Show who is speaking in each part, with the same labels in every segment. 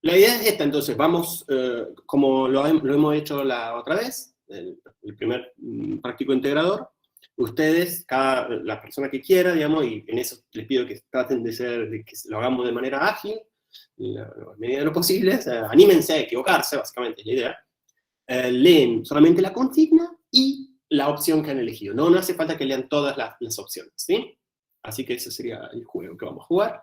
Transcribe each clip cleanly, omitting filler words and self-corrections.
Speaker 1: La idea es esta, entonces, vamos, como lo hemos hecho la otra vez, el primer práctico integrador, ustedes, la persona que quiera, digamos, y en eso les pido que traten de que lo hagamos de manera ágil, en la medida de lo posible, o sea, anímense a equivocarse, básicamente es la idea, leen solamente la consigna y la opción que han elegido. No hace falta que lean todas las opciones, ¿sí? Así que ese sería el juego que vamos a jugar.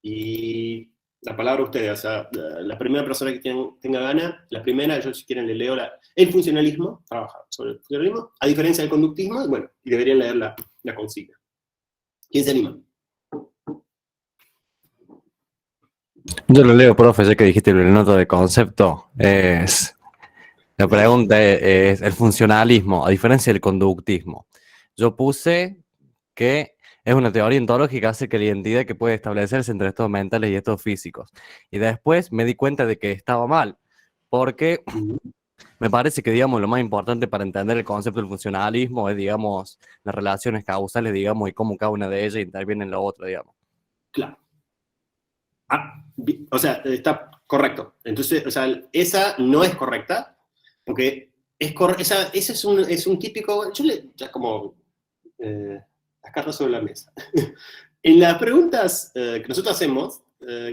Speaker 1: Y la palabra a ustedes, o sea, la primera persona que tenga gana, la primera, yo si quieren le leo el funcionalismo, trabaja sobre el funcionalismo, a diferencia del conductismo, y bueno, y deberían leer la consigna. ¿Quién se anima?
Speaker 2: Yo lo leo, profe, ya que dijiste el nota de concepto. La pregunta es el funcionalismo, a diferencia del conductismo. Yo puse que es una teoría ontológica que hace que la identidad que puede establecerse entre estados mentales y estados físicos. Y después me di cuenta de que estaba mal, porque me parece que, digamos, lo más importante para entender el concepto del funcionalismo es, digamos, las relaciones causales, digamos, y cómo cada una de ellas interviene en la otra, digamos.
Speaker 1: Claro. O sea, está correcto. Entonces, o sea, esa no es correcta, porque ese es un típico, ya como las cartas sobre la mesa. En las preguntas que nosotros hacemos,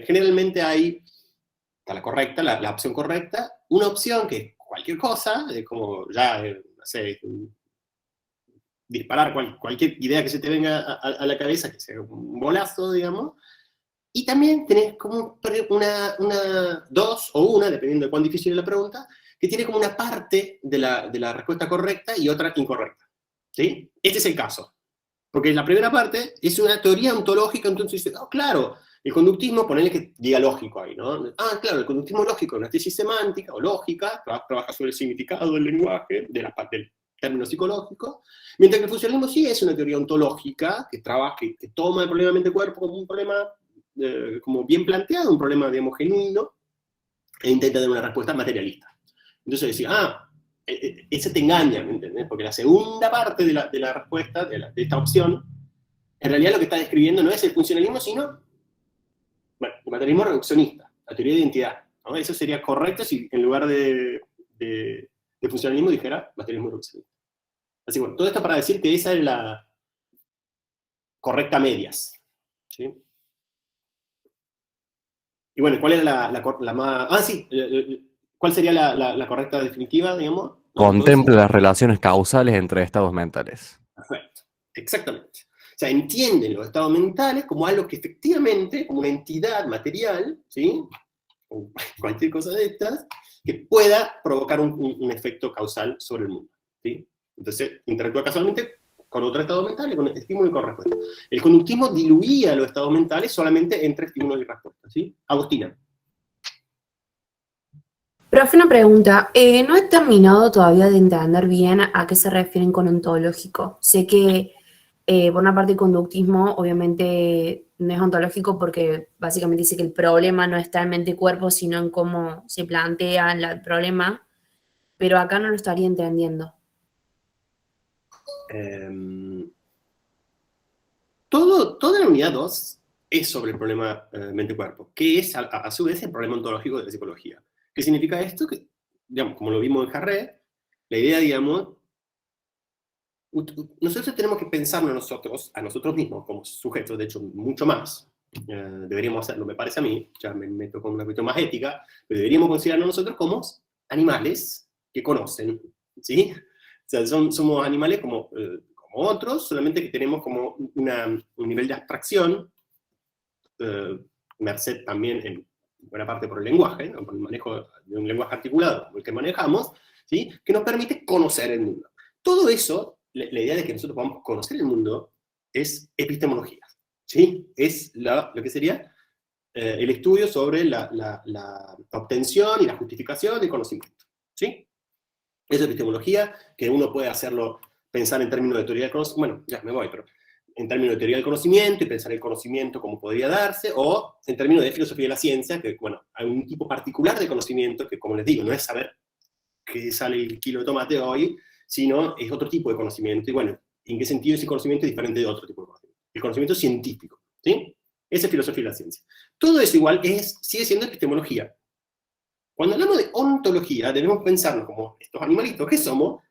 Speaker 1: generalmente está la correcta, la opción correcta, una opción que es cualquier cosa, como ya, no sé, disparar cualquier idea que se te venga a la cabeza, que sea un bolazo, digamos, y también tenés como dos o una, dependiendo de cuán difícil es la pregunta, que tiene como una parte de la respuesta correcta y otra incorrecta. ¿Sí? Este es el caso. Porque la primera parte es una teoría ontológica, entonces dice, oh, claro, el conductismo, ponele que diga lógico ahí, ¿no? Ah, claro, el conductismo lógico es una tesis semántica o lógica, trabaja sobre el significado del lenguaje, del término psicológico, mientras que el funcionalismo sí es una teoría ontológica que toma el problema mente-cuerpo como un problema como bien planteado, un problema, digamos, genuino, e intenta dar una respuesta materialista. Entonces decía, ese te engaña, ¿me entendés? Porque la segunda parte de la respuesta, de esta opción, en realidad lo que está describiendo no es el funcionalismo, sino, bueno, el materialismo reduccionista, la teoría de identidad, ¿no? Eso sería correcto si en lugar de funcionalismo dijera materialismo reduccionista. Así que bueno, todo esto para decir que esa es la correcta medias, ¿sí? Y bueno, ¿cuál es la más...? Ah, sí, ¿cuál sería la correcta definitiva, digamos?
Speaker 2: Contempla las relaciones causales entre estados mentales.
Speaker 1: Perfecto, exactamente. O sea, entienden los estados mentales como algo que efectivamente, como una entidad material, ¿sí? O cualquier cosa de estas, que pueda provocar un efecto causal sobre el mundo, ¿sí? Entonces, interactúa casualmente con otro estado mental, con estímulo y con respuesta. El conductismo diluía los estados mentales solamente entre estímulos y respuestas, ¿sí? Agustina.
Speaker 3: Profe, una pregunta. No he terminado todavía de entender bien a qué se refieren con ontológico. Sé que por una parte el conductismo obviamente no es ontológico porque básicamente dice que el problema no está en mente-cuerpo, sino en cómo se plantea el problema, pero acá no lo estaría entendiendo.
Speaker 1: Toda la unidad 2 es sobre el problema mente-cuerpo, que es a su vez el problema ontológico de la psicología. ¿Qué significa esto? Que, digamos, como lo vimos en Jarret, la idea, digamos, nosotros tenemos que pensarnos a nosotros mismos como sujetos, de hecho, mucho más. Deberíamos hacerlo, me parece a mí, ya me meto con una cuestión más ética, pero deberíamos considerarnos nosotros como animales que conocen, ¿sí? O sea, somos animales como otros, solamente que tenemos como un nivel de abstracción, merced también en buena parte por el lenguaje, ¿no? Por el manejo de un lenguaje articulado como el que manejamos, ¿sí? Que nos permite conocer el mundo. Todo eso, la idea de que nosotros podamos conocer el mundo, es epistemología, ¿sí? Es lo que sería el estudio sobre la obtención y la justificación del conocimiento, ¿sí? Es epistemología, que uno puede hacerlo, pensar en términos de teoría del conocimiento, bueno, ya me voy, pero en términos de teoría del conocimiento y pensar el conocimiento cómo podría darse, o en términos de filosofía de la ciencia, que, bueno, hay un tipo particular de conocimiento que, como les digo, no es saber qué sale el kilo de tomate hoy, sino es otro tipo de conocimiento, y bueno, ¿en qué sentido ese conocimiento es diferente de otro tipo de conocimiento? El conocimiento científico, ¿sí? Esa es filosofía de la ciencia. Todo eso igual sigue siendo epistemología, Cuando hablamos de ontología, debemos pensarnos como estos animalitos que somos,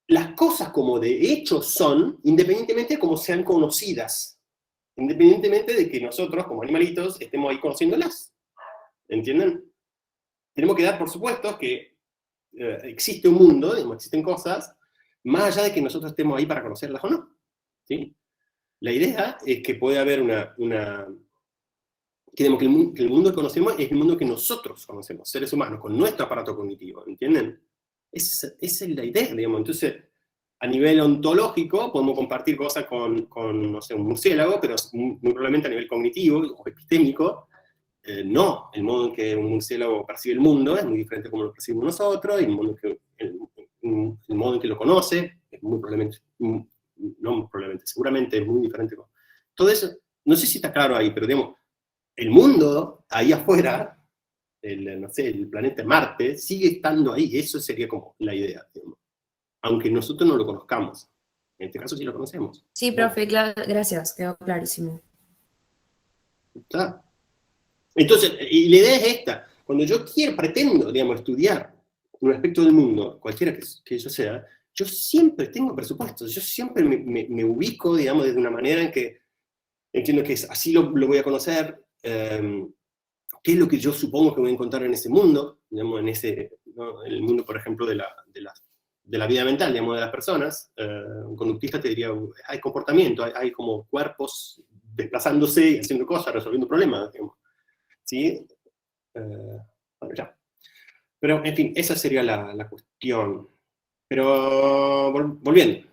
Speaker 1: las cosas como de hecho son, independientemente de cómo sean conocidas, independientemente de que nosotros, como animalitos, estemos ahí conociéndolas. ¿Entienden? Tenemos que dar por supuesto que existe un mundo, digamos, existen cosas, más allá de que nosotros estemos ahí para conocerlas o no. ¿Sí? La idea es que puede haber que el mundo que conocemos es el mundo que nosotros conocemos, seres humanos, con nuestro aparato cognitivo, ¿entienden? Esa es la idea, digamos. Entonces, a nivel ontológico, podemos compartir cosas con no sé, un murciélago, pero muy probablemente a nivel cognitivo o epistémico, no. El modo en que un murciélago percibe el mundo es muy diferente como lo percibimos nosotros, y el modo en que lo conoce es muy probablemente, no probablemente, seguramente es muy diferente. Todo eso, no sé si está claro ahí, pero digamos, el mundo ahí afuera, no sé, el planeta Marte, sigue estando ahí. Eso sería como la idea, digamos. Aunque nosotros no lo conozcamos. En este caso sí lo conocemos.
Speaker 3: Sí, profe, gracias, quedó clarísimo.
Speaker 1: ¿Está? Entonces, y la idea es esta. Cuando yo pretendo, digamos, estudiar un aspecto del mundo, cualquiera que yo sea, yo siempre tengo presupuestos. Yo siempre me ubico, digamos, de una manera en que entiendo que así lo voy a conocer. ¿Qué es lo que yo supongo que voy a encontrar en ese mundo? Digamos, ¿no? El mundo, por ejemplo, de la vida mental, digamos, de las personas. Un conductista te diría, hay comportamiento, hay como cuerpos desplazándose y haciendo cosas, resolviendo problemas, digamos. ¿Sí? Bueno, ya. Pero, en fin, esa sería la cuestión. Pero, volviendo.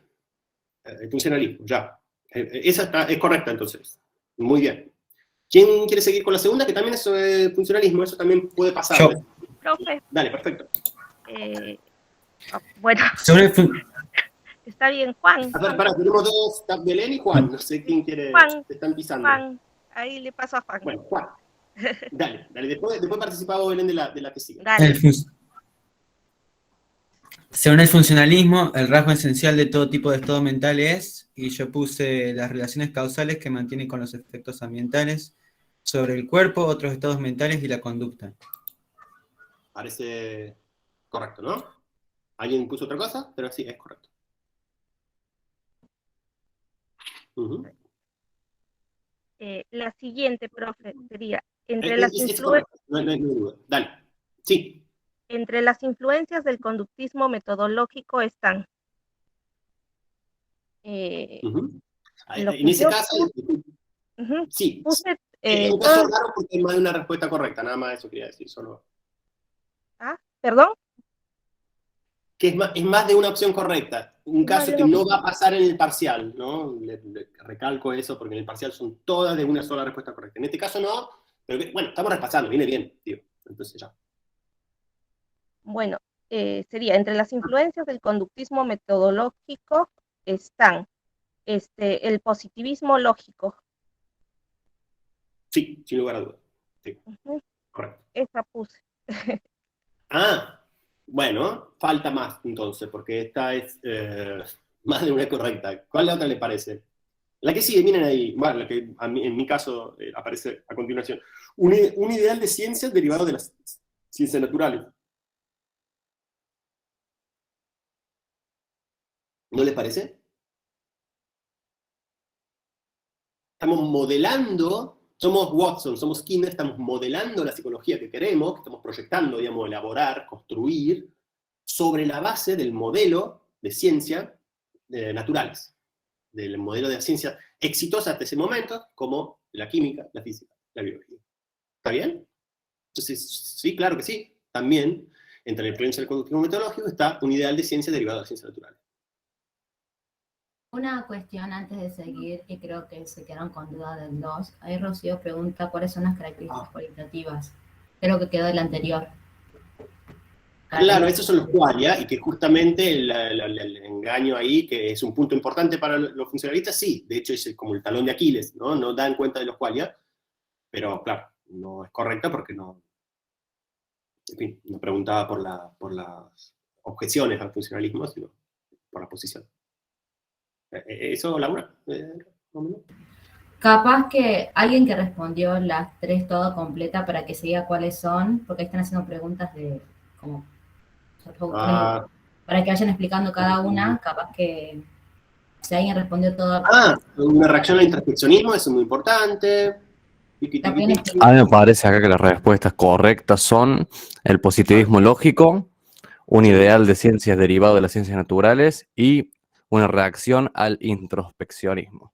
Speaker 1: El funcionalismo, ya. Esa es correcta, entonces. Muy bien. ¿Quién quiere seguir con la segunda? Que también es funcionalismo, eso también puede pasar.
Speaker 4: Yo.
Speaker 1: Profe. Dale, perfecto.
Speaker 4: Bueno, está bien, Juan.
Speaker 1: Para, tenemos dos, está Belén y Juan, no sé quién quiere,
Speaker 4: Juan,
Speaker 1: te están pisando.
Speaker 4: Juan, ahí le paso a Juan.
Speaker 1: Bueno, Juan. Dale, después participaba Belén de la que sigue.
Speaker 4: Dale.
Speaker 5: Según el funcionalismo, el rasgo esencial de todo tipo de estado mental es, y yo puse las relaciones causales que mantienen con los efectos ambientales sobre el cuerpo, otros estados mentales y la conducta.
Speaker 1: Parece correcto, ¿no? ¿Alguien puso otra cosa? Pero sí, es correcto.
Speaker 4: La siguiente, profe, sería entre las influencias.
Speaker 1: No hay duda. Dale. Sí.
Speaker 4: Entre las influencias del conductismo metodológico están.
Speaker 1: En ese caso, sí.
Speaker 4: Puse,
Speaker 1: es un caso raro porque hay más de una respuesta correcta, nada más eso quería decir, solo.
Speaker 4: ¿Perdón?
Speaker 1: Que es más de una opción correcta. Un caso que no va a pasar en el parcial, ¿no? Le recalco eso porque en el parcial son todas de una sola respuesta correcta. En este caso no, pero bueno, estamos repasando, viene bien, tío. Entonces ya.
Speaker 4: Bueno, sería entre las influencias del conductismo metodológico están el positivismo lógico.
Speaker 1: Sí, sin lugar a dudas. Sí. Correcto.
Speaker 4: Esa puse.
Speaker 1: Bueno, falta más entonces, porque esta es más de una correcta. ¿Cuál la otra le parece? La que sigue, miren ahí, bueno, la que en mi caso aparece a continuación. Un ideal de ciencias derivado de las ciencias naturales. ¿No les parece? Estamos modelando, somos Watson, somos Skinner, estamos modelando la psicología que queremos, que estamos proyectando, digamos, elaborar, construir, sobre la base del modelo de ciencia naturales, del modelo de ciencia exitosa hasta ese momento, como la química, la física, la biología. ¿Está bien? Entonces, sí, claro que sí. También, entre la influencia del conductismo metodológico está un ideal de ciencia derivado de las ciencias naturales.
Speaker 6: Una cuestión antes de seguir, y creo que se quedaron con duda del 2. Ahí Rocío pregunta cuáles son las características cualitativas. Creo que quedó del anterior.
Speaker 1: Claro, esos son los qualia, y que justamente el engaño ahí, que es un punto importante para los funcionalistas, sí, de hecho es como el talón de Aquiles, ¿no? No dan cuenta de los qualia, pero claro, no es correcta porque no, en fin, no preguntaba por las objeciones al funcionalismo, sino por la posición. ¿Eso, Laura?
Speaker 6: Capaz que alguien que respondió las 3 todo completa para que se diga cuáles son, porque ahí están haciendo preguntas de como
Speaker 1: Ah,
Speaker 6: para que vayan explicando cada una, capaz que si alguien respondió todo,
Speaker 1: una reacción al introspeccionismo, eso es muy importante. Tiqui,
Speaker 6: está
Speaker 1: tiqui,
Speaker 6: bien
Speaker 1: tiqui.
Speaker 6: explicado.
Speaker 2: A mí me parece acá que las respuestas correctas son el positivismo lógico, un
Speaker 1: Sí.
Speaker 2: ideal de ciencias derivado de las ciencias naturales y una reacción al introspeccionismo.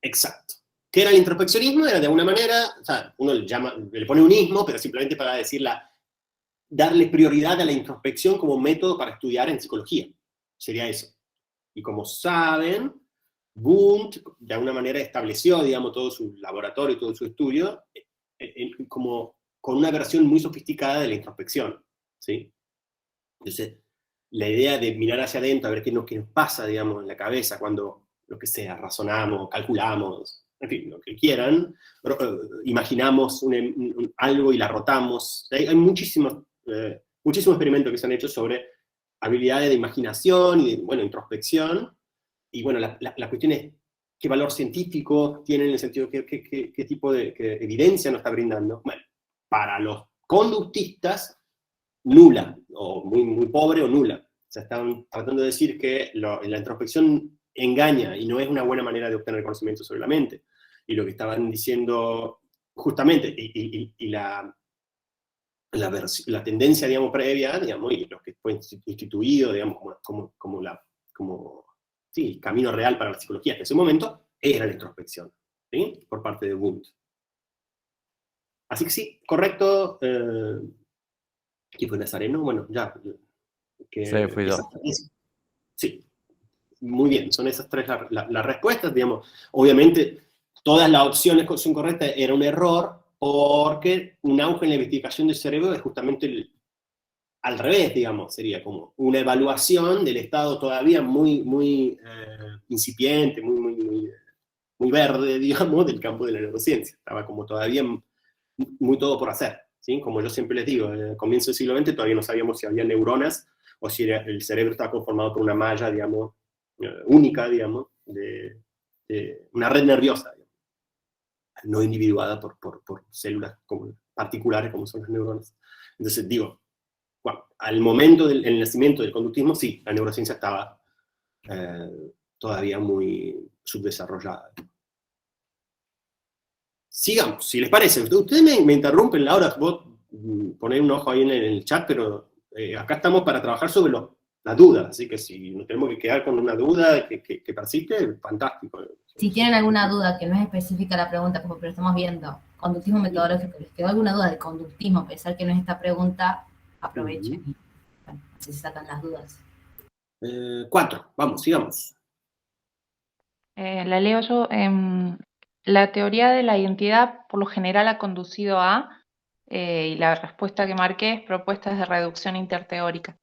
Speaker 1: Exacto. ¿Qué era el introspeccionismo? Era de alguna manera, o sea, uno le pone un ismo, pero simplemente para darle prioridad a la introspección como método para estudiar en psicología. Sería eso. Y como saben, Wundt de alguna manera estableció, digamos, todo su laboratorio y todo su estudio como con una versión muy sofisticada de la introspección, ¿sí? Entonces, la idea de mirar hacia adentro, a ver qué nos pasa, digamos, en la cabeza cuando, lo que sea, razonamos, calculamos, en fin, lo que quieran, imaginamos algo y la rotamos. Hay muchísimos experimentos que se han hecho sobre habilidades de imaginación y de, bueno, introspección, y bueno, la cuestión es qué valor científico tiene en el sentido de qué tipo de evidencia nos está brindando. Bueno, para los conductistas, nula, o muy, muy pobre o nula. O sea, están tratando de decir que la introspección engaña y no es una buena manera de obtener conocimiento sobre la mente. Y lo que estaban diciendo justamente, y la tendencia, digamos, previa, digamos, y lo que fue instituido, digamos, sí, el camino real para la psicología en ese momento, era la introspección, ¿sí? Por parte de Wundt. Así que sí, correcto. ¿Quién fue Nazareno? Bueno, ya.
Speaker 2: Sí, fui yo.
Speaker 1: Sí, muy bien, son esas tres las respuestas, digamos. Obviamente, todas las opciones son correctas, era un error, porque un auge en la investigación del cerebro es justamente al revés, digamos, sería como una evaluación del estado todavía muy, muy incipiente, muy verde, digamos, del campo de la neurociencia. Estaba como todavía muy todo por hacer, ¿sí? Como yo siempre les digo, al comienzo del siglo XX todavía no sabíamos si había neuronas o si el cerebro estaba conformado por una malla, digamos, única, digamos, de una red nerviosa, digamos, no individuada por células particulares como son las neuronas. Entonces digo, bueno, al momento del nacimiento del conductismo, sí, la neurociencia estaba todavía muy subdesarrollada. Sigamos, si les parece. Ustedes me interrumpen, Laura, vos ponés un ojo ahí en el chat, pero acá estamos para trabajar sobre las dudas, así que si nos tenemos que quedar con una duda que persiste, fantástico.
Speaker 6: Si tienen alguna duda que no es específica a la pregunta, como pero estamos viendo, conductismo metodológico, les quedó alguna duda de conductismo, a pesar que no es esta pregunta, aprovechen y bueno, así se sacan las dudas.
Speaker 1: 4, vamos, sigamos.
Speaker 7: La leo yo. La teoría de la identidad por lo general ha conducido a, y la respuesta que marqué es propuestas de reducción interteórica.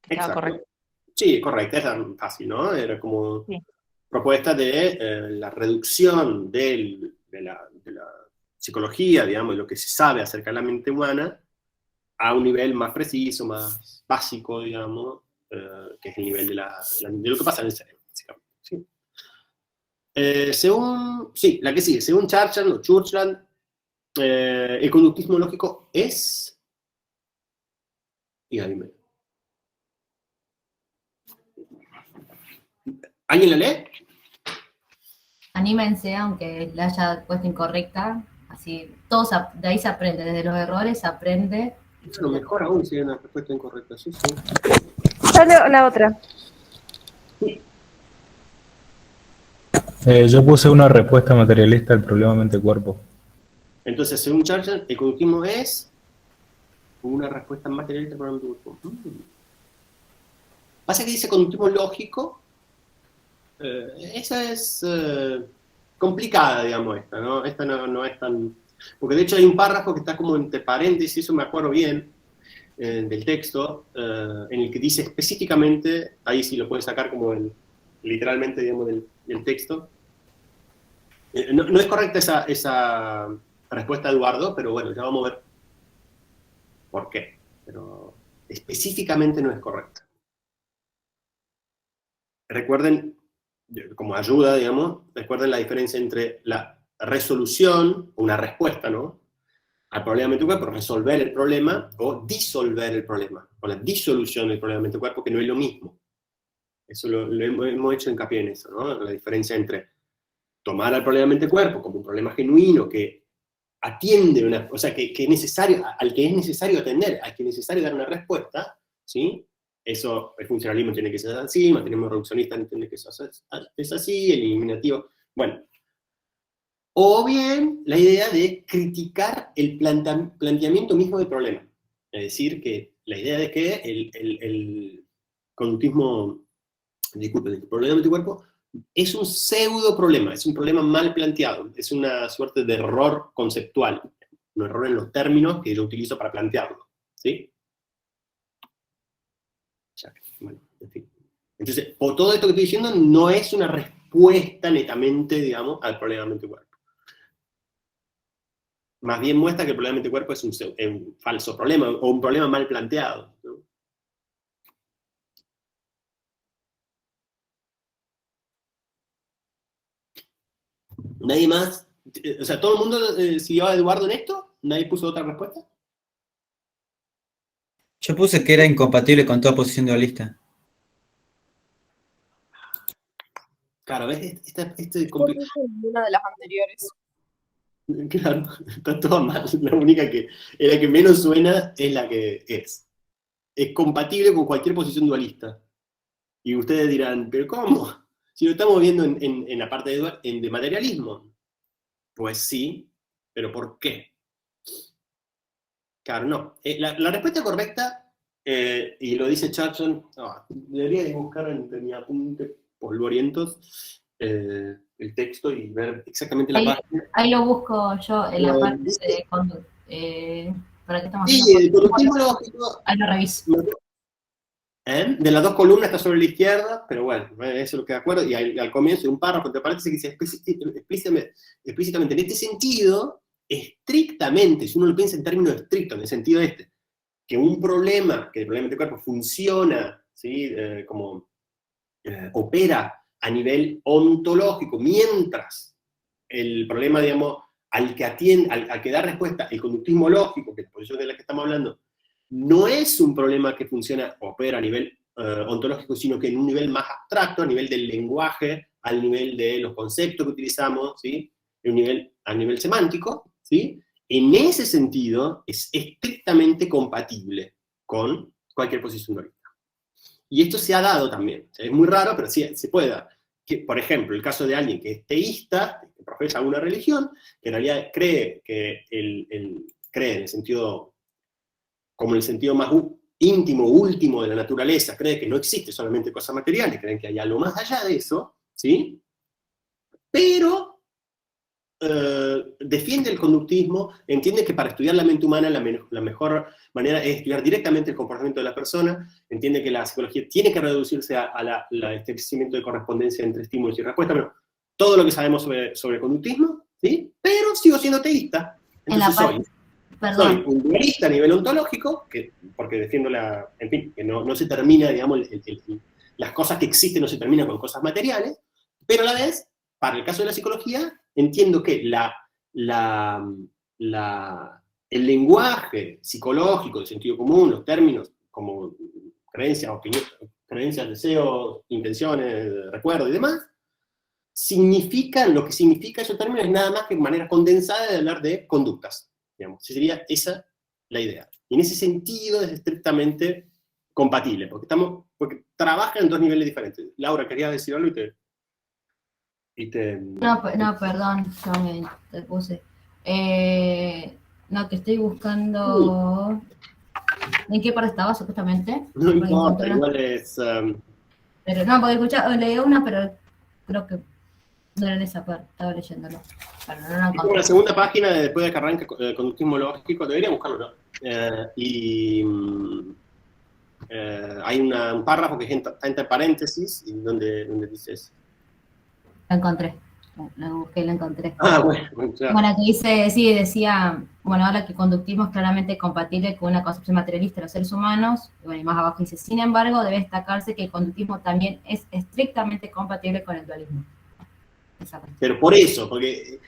Speaker 7: Estaba
Speaker 1: Exacto.
Speaker 7: correcto.
Speaker 1: Sí, correcto, era fácil, ¿no? Era como
Speaker 7: Sí.
Speaker 1: propuesta de la reducción de la psicología, digamos, de lo que se sabe acerca de la mente humana, a un nivel más preciso, más básico, digamos, que es el nivel de lo que pasa en el cerebro, básicamente. ¿Sí? La que sigue, según Churchland, el conductismo lógico es... Dígame. ¿Alguien la lee?
Speaker 6: Anímense, aunque la haya puesto incorrecta, así, todos de ahí se aprende, desde los errores se aprende.
Speaker 1: Eso lo mejor aún si hay una respuesta incorrecta, sí.
Speaker 4: Yo leo la otra.
Speaker 8: Yo puse una respuesta materialista al problema mente-cuerpo.
Speaker 1: Entonces, según Churchill, el conductismo es una respuesta materialista al problema mente-cuerpo. Pasa que dice conductismo lógico. Esa es complicada, digamos, esta, ¿no? Esta no es tan... Porque de hecho hay un párrafo que está como entre paréntesis, eso me acuerdo bien, del texto, en el que dice específicamente, ahí sí lo puedes sacar como literalmente, digamos, del texto. No es correcta esa respuesta, Eduardo, pero bueno, ya vamos a ver por qué. Pero específicamente no es correcta. Recuerden, como ayuda, digamos, recuerden la diferencia entre la resolución, una respuesta, ¿no?, al problema mente-cuerpo, resolver el problema, o disolver el problema, o la disolución del problema mente-cuerpo, que no es lo mismo. Eso lo hemos hecho hincapié en eso, ¿no? La diferencia entre tomar al problema mente-cuerpo como un problema genuino que atiende o sea, que es necesario, al que es necesario atender, al que es necesario dar una respuesta, ¿sí? Eso, el funcionalismo tiene que ser así, el materialismo reduccionista entiende que eso es así, el eliminativo, bueno. O bien, la idea de criticar el planteamiento mismo del problema. Es decir, que la idea de que el conductismo, disculpe, el problema de tu cuerpo, es un pseudo problema, es un problema mal planteado, es una suerte de error conceptual, un error en los términos que yo utilizo para plantearlo, ¿sí? Bueno, en fin. Entonces, por todo esto que estoy diciendo, no es una respuesta netamente, digamos, al problema mente-cuerpo. Más bien muestra que el problema mente-cuerpo es un falso problema, o un problema mal planteado, ¿no? ¿Nadie más? O sea, ¿todo el mundo siguió a Eduardo en esto? ¿Nadie puso otra respuesta?
Speaker 5: Yo puse que era incompatible con toda posición dualista.
Speaker 1: Claro, ¿ves?
Speaker 9: Una de las anteriores.
Speaker 1: Claro, está todo mal. La única que es la que menos suena es la que es. Es compatible con cualquier posición dualista. Y ustedes dirán, ¿pero cómo? Si lo estamos viendo en la parte de materialismo. Pues sí, pero ¿por qué? Claro, no. La respuesta correcta, y lo dice Churchill, debería de buscar entre mi apunte polvorientos el texto y ver exactamente la página.
Speaker 6: Ahí lo busco yo en la parte de conducta. ¿Para qué estamos
Speaker 1: Sí, el conductismo lógico.
Speaker 6: Ahí lo reviso.
Speaker 1: De las dos columnas está sobre la izquierda, pero bueno, eso es lo que de acuerdo, y al comienzo de un párrafo te parece que dice explícitamente, en este sentido, estrictamente, si uno lo piensa en términos estrictos, en el sentido que un problema, que el problema del cuerpo funciona, ¿sí? Como opera a nivel ontológico, mientras el problema, digamos, al que da respuesta el conductismo lógico, que es la posición de la que estamos hablando, no es un problema que funciona, opera a nivel ontológico, sino que en un nivel más abstracto, a nivel del lenguaje, al nivel de los conceptos que utilizamos, ¿sí? A nivel semántico, ¿sí? En ese sentido, es estrictamente compatible con cualquier posición dualista. Y esto se ha dado también. O sea, es muy raro, pero sí se puede dar. Que, por ejemplo, el caso de alguien que es teísta, que profesa una religión, que en realidad cree que cree en el sentido, como en el sentido más íntimo, último de la naturaleza, cree que no existe solamente cosas materiales, creen que hay algo más allá de eso, ¿sí? Pero defiende el conductismo, entiende que para estudiar la mente humana la mejor manera es estudiar directamente el comportamiento de la persona, entiende que la psicología tiene que reducirse al establecimiento de correspondencia entre estímulos y respuesta, pero todo lo que sabemos sobre conductismo, ¿sí? Pero sigo siendo teísta, entonces soy un dualista a nivel ontológico, porque defiendo en fin, que no se termina, digamos, las cosas que existen no se terminan con cosas materiales, pero a la vez, para el caso de la psicología, entiendo que el lenguaje psicológico, de sentido común, los términos como creencias, creencias, deseos, intenciones, recuerdos y demás, significan, lo que significa esos términos es nada más que manera condensada de hablar de conductas. Digamos, sería esa la idea. Y en ese sentido es estrictamente compatible, porque trabajan en dos niveles diferentes. Laura, ¿querías decir algo?
Speaker 6: No, perdón, yo te puse. No, que estoy buscando... ¿En qué parte estaba supuestamente?
Speaker 1: No importa, igual es...
Speaker 6: Pero no, porque leí una, pero creo que no era en esa parte, estaba leyéndolo. Pero no
Speaker 1: es como la segunda página después de que arranca conductismo lógico, debería buscarlo, ¿no? Hay un párrafo que está entre paréntesis, y donde dice eso.
Speaker 6: La encontré. Lo busqué y lo encontré.
Speaker 1: Bueno, claro.
Speaker 6: Bueno, que dice, sí, decía, bueno, ahora que conductismo es claramente compatible con una concepción materialista de los seres humanos, y bueno, y más abajo dice, sin embargo, debe destacarse que el conductismo también es estrictamente compatible con el dualismo.
Speaker 1: Pero por eso, porque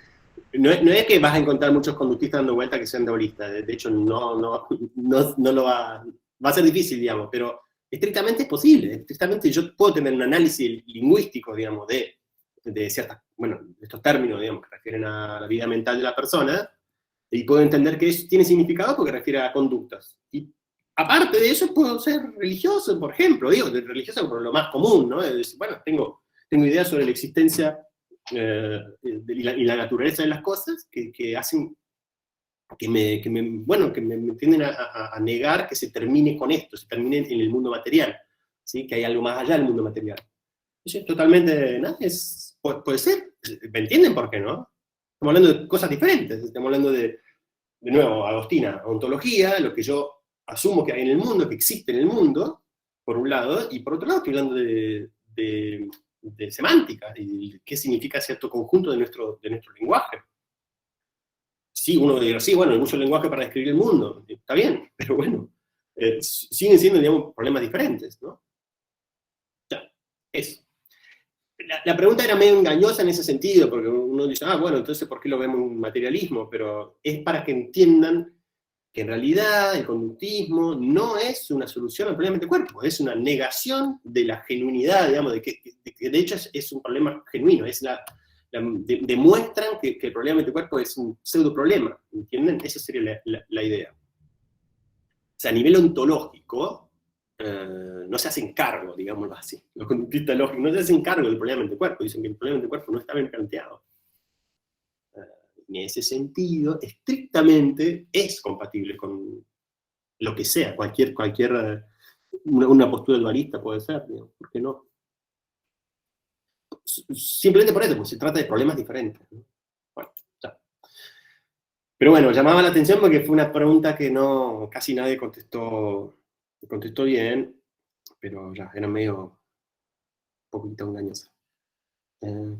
Speaker 1: no es que vas a encontrar muchos conductistas dando vuelta que sean dualistas, de hecho no lo va a ser difícil, digamos, pero estrictamente es posible, estrictamente yo puedo tener un análisis lingüístico, digamos, de ciertas, bueno, estos términos, digamos, que refieren a la vida mental de la persona, y puedo entender que eso tiene significado porque refiere a conductas. Y aparte de eso, puedo ser religioso, por ejemplo, digo, religioso por lo más común, ¿no? Es decir, bueno, tengo ideas sobre la existencia y la naturaleza de las cosas que hacen, que me tienden a negar que se termine con esto, se termine en el mundo material, ¿sí? Que hay algo más allá del mundo material. Entonces, totalmente, ¿no? Puede ser, ¿me entienden por qué no? Estamos hablando de cosas diferentes, estamos hablando de nuevo, Agostina, ontología, lo que yo asumo que hay en el mundo, que existe en el mundo, por un lado, y por otro lado estoy hablando de semántica, y qué significa cierto conjunto de nuestro lenguaje. Sí, uno dirá, sí, bueno, hay mucho lenguaje para describir el mundo, está bien, pero bueno, siguen siendo, digamos, problemas diferentes, ¿no? Ya, eso. La pregunta era medio engañosa en ese sentido, porque uno dice, bueno, entonces, ¿por qué lo vemos en materialismo? Pero es para que entiendan que en realidad el conductismo no es una solución al problema del cuerpo, es una negación de la genuinidad, digamos, de que de hecho es un problema genuino, demuestran que el problema del cuerpo es un pseudo problema, ¿entienden? Esa sería la idea. O sea, a nivel ontológico, no se hacen cargo, digámoslo así. Los conductistas lógicos no se hacen cargo del problema del cuerpo, dicen que el problema del cuerpo no está bien planteado. En ese sentido, estrictamente es compatible con lo que sea, una postura dualista puede ser, digamos, ¿por qué no? Simplemente por eso, porque se trata de problemas diferentes, ¿no? Bueno, ya. Pero bueno, llamaba la atención porque fue una pregunta que casi nadie contestó bien, pero ya, era medio un poquito engañosa.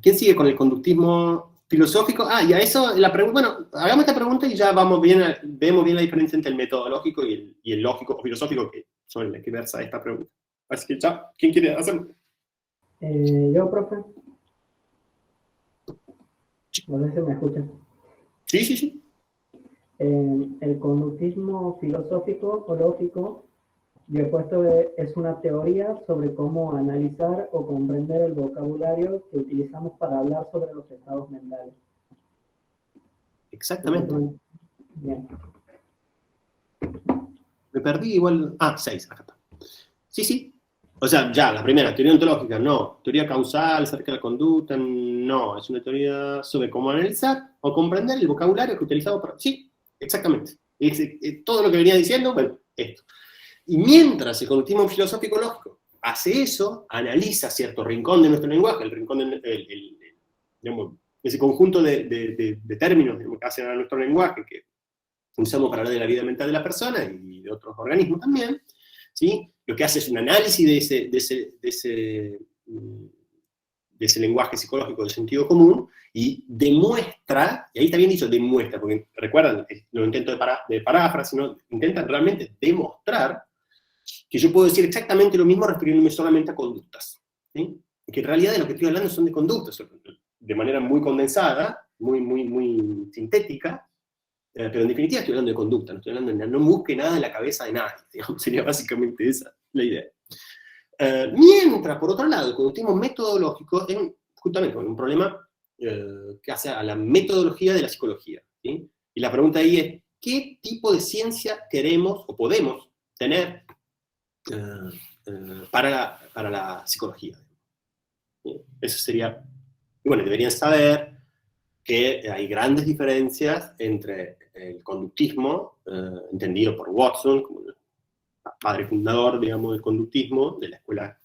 Speaker 1: ¿Quién sigue con el conductismo filosófico? Y a eso, bueno, hagamos esta pregunta y ya vemos bien la diferencia entre el metodológico y el lógico o filosófico, que son el que versa esta pregunta. Así que ya, ¿quién quiere hacerlo?
Speaker 10: Yo, profe. No sé si me escuchan.
Speaker 1: Sí.
Speaker 10: El conductismo filosófico o lógico, yo he puesto es una teoría sobre cómo analizar o comprender el vocabulario que utilizamos para hablar sobre los estados mentales.
Speaker 1: Exactamente.
Speaker 10: Bien.
Speaker 1: Me perdí igual. 6, acá está. Sí. O sea, ya, la primera, teoría ontológica, no. Teoría causal, acerca de la conducta, no. Es una teoría sobre cómo analizar o comprender el vocabulario que utilizamos para... Sí, exactamente. Todo lo que venía diciendo, bueno, esto. Y mientras el conductismo filosófico lógico hace eso, analiza cierto rincón de nuestro lenguaje, el rincón digamos, ese conjunto de términos, digamos, que hacen a nuestro lenguaje, que usamos para hablar de la vida mental de la persona y de otros organismos también, ¿sí? Lo que hace es un análisis de ese lenguaje psicológico de sentido común y demuestra, y ahí está bien dicho demuestra, porque recuerdan, lo intento de paráfrasis, ¿no? Intentan realmente demostrar que yo puedo decir exactamente lo mismo refiriéndome solamente a conductas, ¿sí? Que en realidad de lo que estoy hablando son de conductas, de manera muy condensada, muy sintética, pero en definitiva estoy hablando de conducta, no busque nada en la cabeza de nadie, digamos, sería básicamente esa la idea. Mientras, por otro lado, el conductismo metodológico es justamente un problema que hace a la metodología de la psicología, ¿sí? Y la pregunta ahí es, ¿qué tipo de ciencia queremos o podemos tener para la psicología? ¿Sí? Eso sería, y bueno, deberían saber que hay grandes diferencias entre el conductismo, entendido por Watson, como el padre fundador, digamos, del conductismo, de la escuela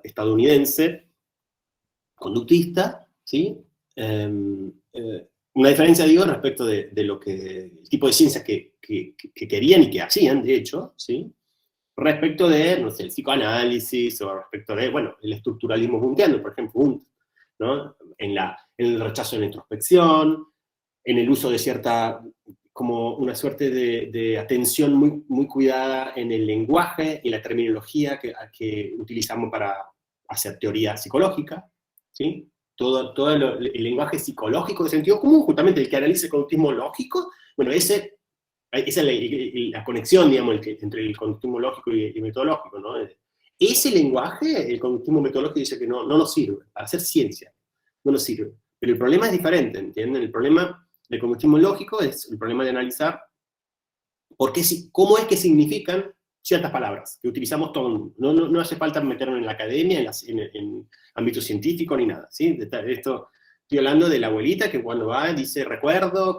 Speaker 1: estadounidense, conductista, ¿sí? Una diferencia, digo, respecto de lo que, el tipo de ciencias que querían y que hacían, de hecho, ¿sí? Respecto de, no sé, el psicoanálisis, o respecto de, bueno, el estructuralismo wundiano, por ejemplo, Wundt ¿no? En el rechazo de la introspección, en el uso de cierta, como una suerte de atención muy, muy cuidada en el lenguaje y la terminología que utilizamos para hacer teoría psicológica, ¿sí? Todo el lenguaje psicológico de sentido común, justamente el que analiza el conductismo lógico, bueno, esa es la conexión, digamos, entre el conductismo lógico y metodológico, ¿no? Ese lenguaje, el conductismo metodológico dice que no nos sirve, para hacer ciencia, no nos sirve. Pero el problema es diferente, ¿entienden? El problema del conductismo lógico es el problema de analizar cómo es que significan ciertas palabras que utilizamos todo el mundo. No hace falta meternos en la academia, en ámbito científico, ni nada, ¿sí? Esto, estoy hablando de la abuelita que cuando va dice recuerdo,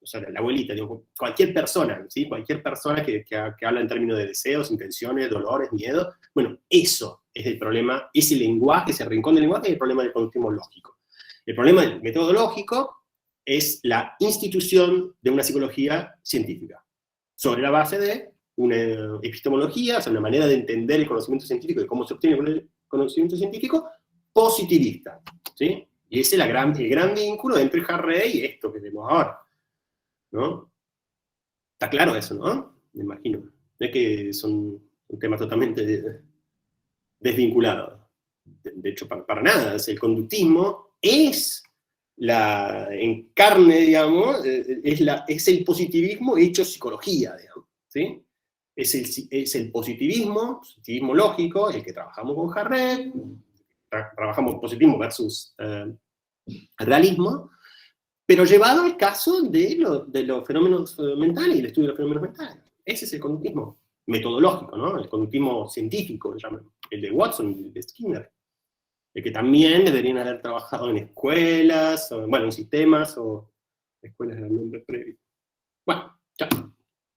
Speaker 1: o sea, la abuelita, digo, cualquier persona, ¿sí? Cualquier persona que habla en términos de deseos, intenciones, dolores, miedo, bueno, eso es el problema, ese lenguaje, ese rincón del lenguaje es el problema del conductismo lógico. El problema del método lógico es la institución de una psicología científica, sobre la base de una epistemología, o sea, una manera de entender el conocimiento científico y cómo se obtiene el conocimiento científico, positivista, ¿sí? Y ese es el gran vínculo entre Harrey y esto que tenemos ahora, ¿no? Está claro eso, ¿no? Me imagino. No es que son un tema totalmente desvinculado. De hecho, para nada. El conductismo es en carne, digamos, es el positivismo hecho psicología, digamos, ¿sí? Es el positivismo lógico, el que trabajamos con Harrey, trabajamos positivismo versus realismo, pero llevado al caso de los fenómenos mentales y el estudio de los fenómenos mentales. Ese es el conductismo metodológico, ¿no? El conductismo científico, el de Watson y el de Skinner. El que también deberían haber trabajado en escuelas, en sistemas, o escuelas de nombre previo. Bueno, ya.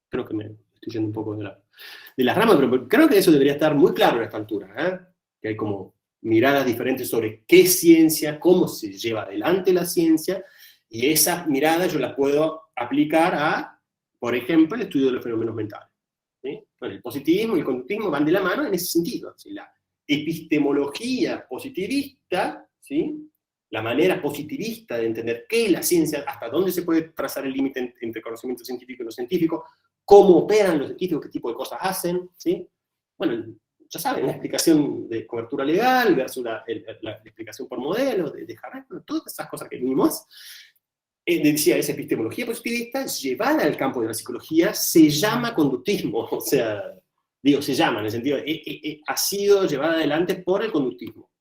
Speaker 1: Creo que me estoy yendo un poco de las ramas, pero creo que eso debería estar muy claro a esta altura, ¿eh? Que hay como miradas diferentes sobre qué es ciencia, cómo se lleva adelante la ciencia, y esas miradas yo las puedo aplicar a, por ejemplo, el estudio de los fenómenos mentales, ¿sí? Bueno, el positivismo y el conductismo van de la mano en ese sentido, ¿sí? La epistemología positivista, ¿sí? La manera positivista de entender qué es la ciencia, hasta dónde se puede trazar el límite entre conocimiento científico y no científico, cómo operan los científicos, qué tipo de cosas hacen, ¿sí? Bueno, ya saben, la explicación de cobertura legal versus la explicación por modelo de Harrey, todas esas cosas que vimos. Decía, esa epistemología positivista llevada al campo de la psicología se llama conductismo, o sea, digo, se llama, en el sentido, ha sido llevada adelante por el conductismo.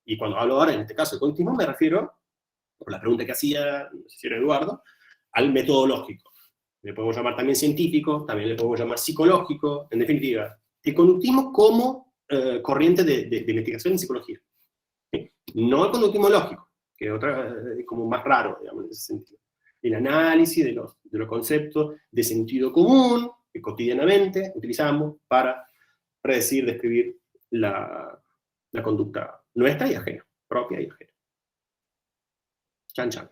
Speaker 1: Y cuando hablo ahora, en este caso, de conductismo, me refiero, por la pregunta que hacía, no sé si era Eduardo, al metodológico. Le podemos llamar también científico, también le podemos llamar psicológico, en definitiva, el conductismo como corriente de investigación en psicología. ¿Sí? No el conductismo lógico, que es como más raro, digamos, en ese sentido. El análisis de los conceptos de sentido común que cotidianamente utilizamos para predecir, describir la conducta nuestra y ajena, propia y ajena. Chan, chan.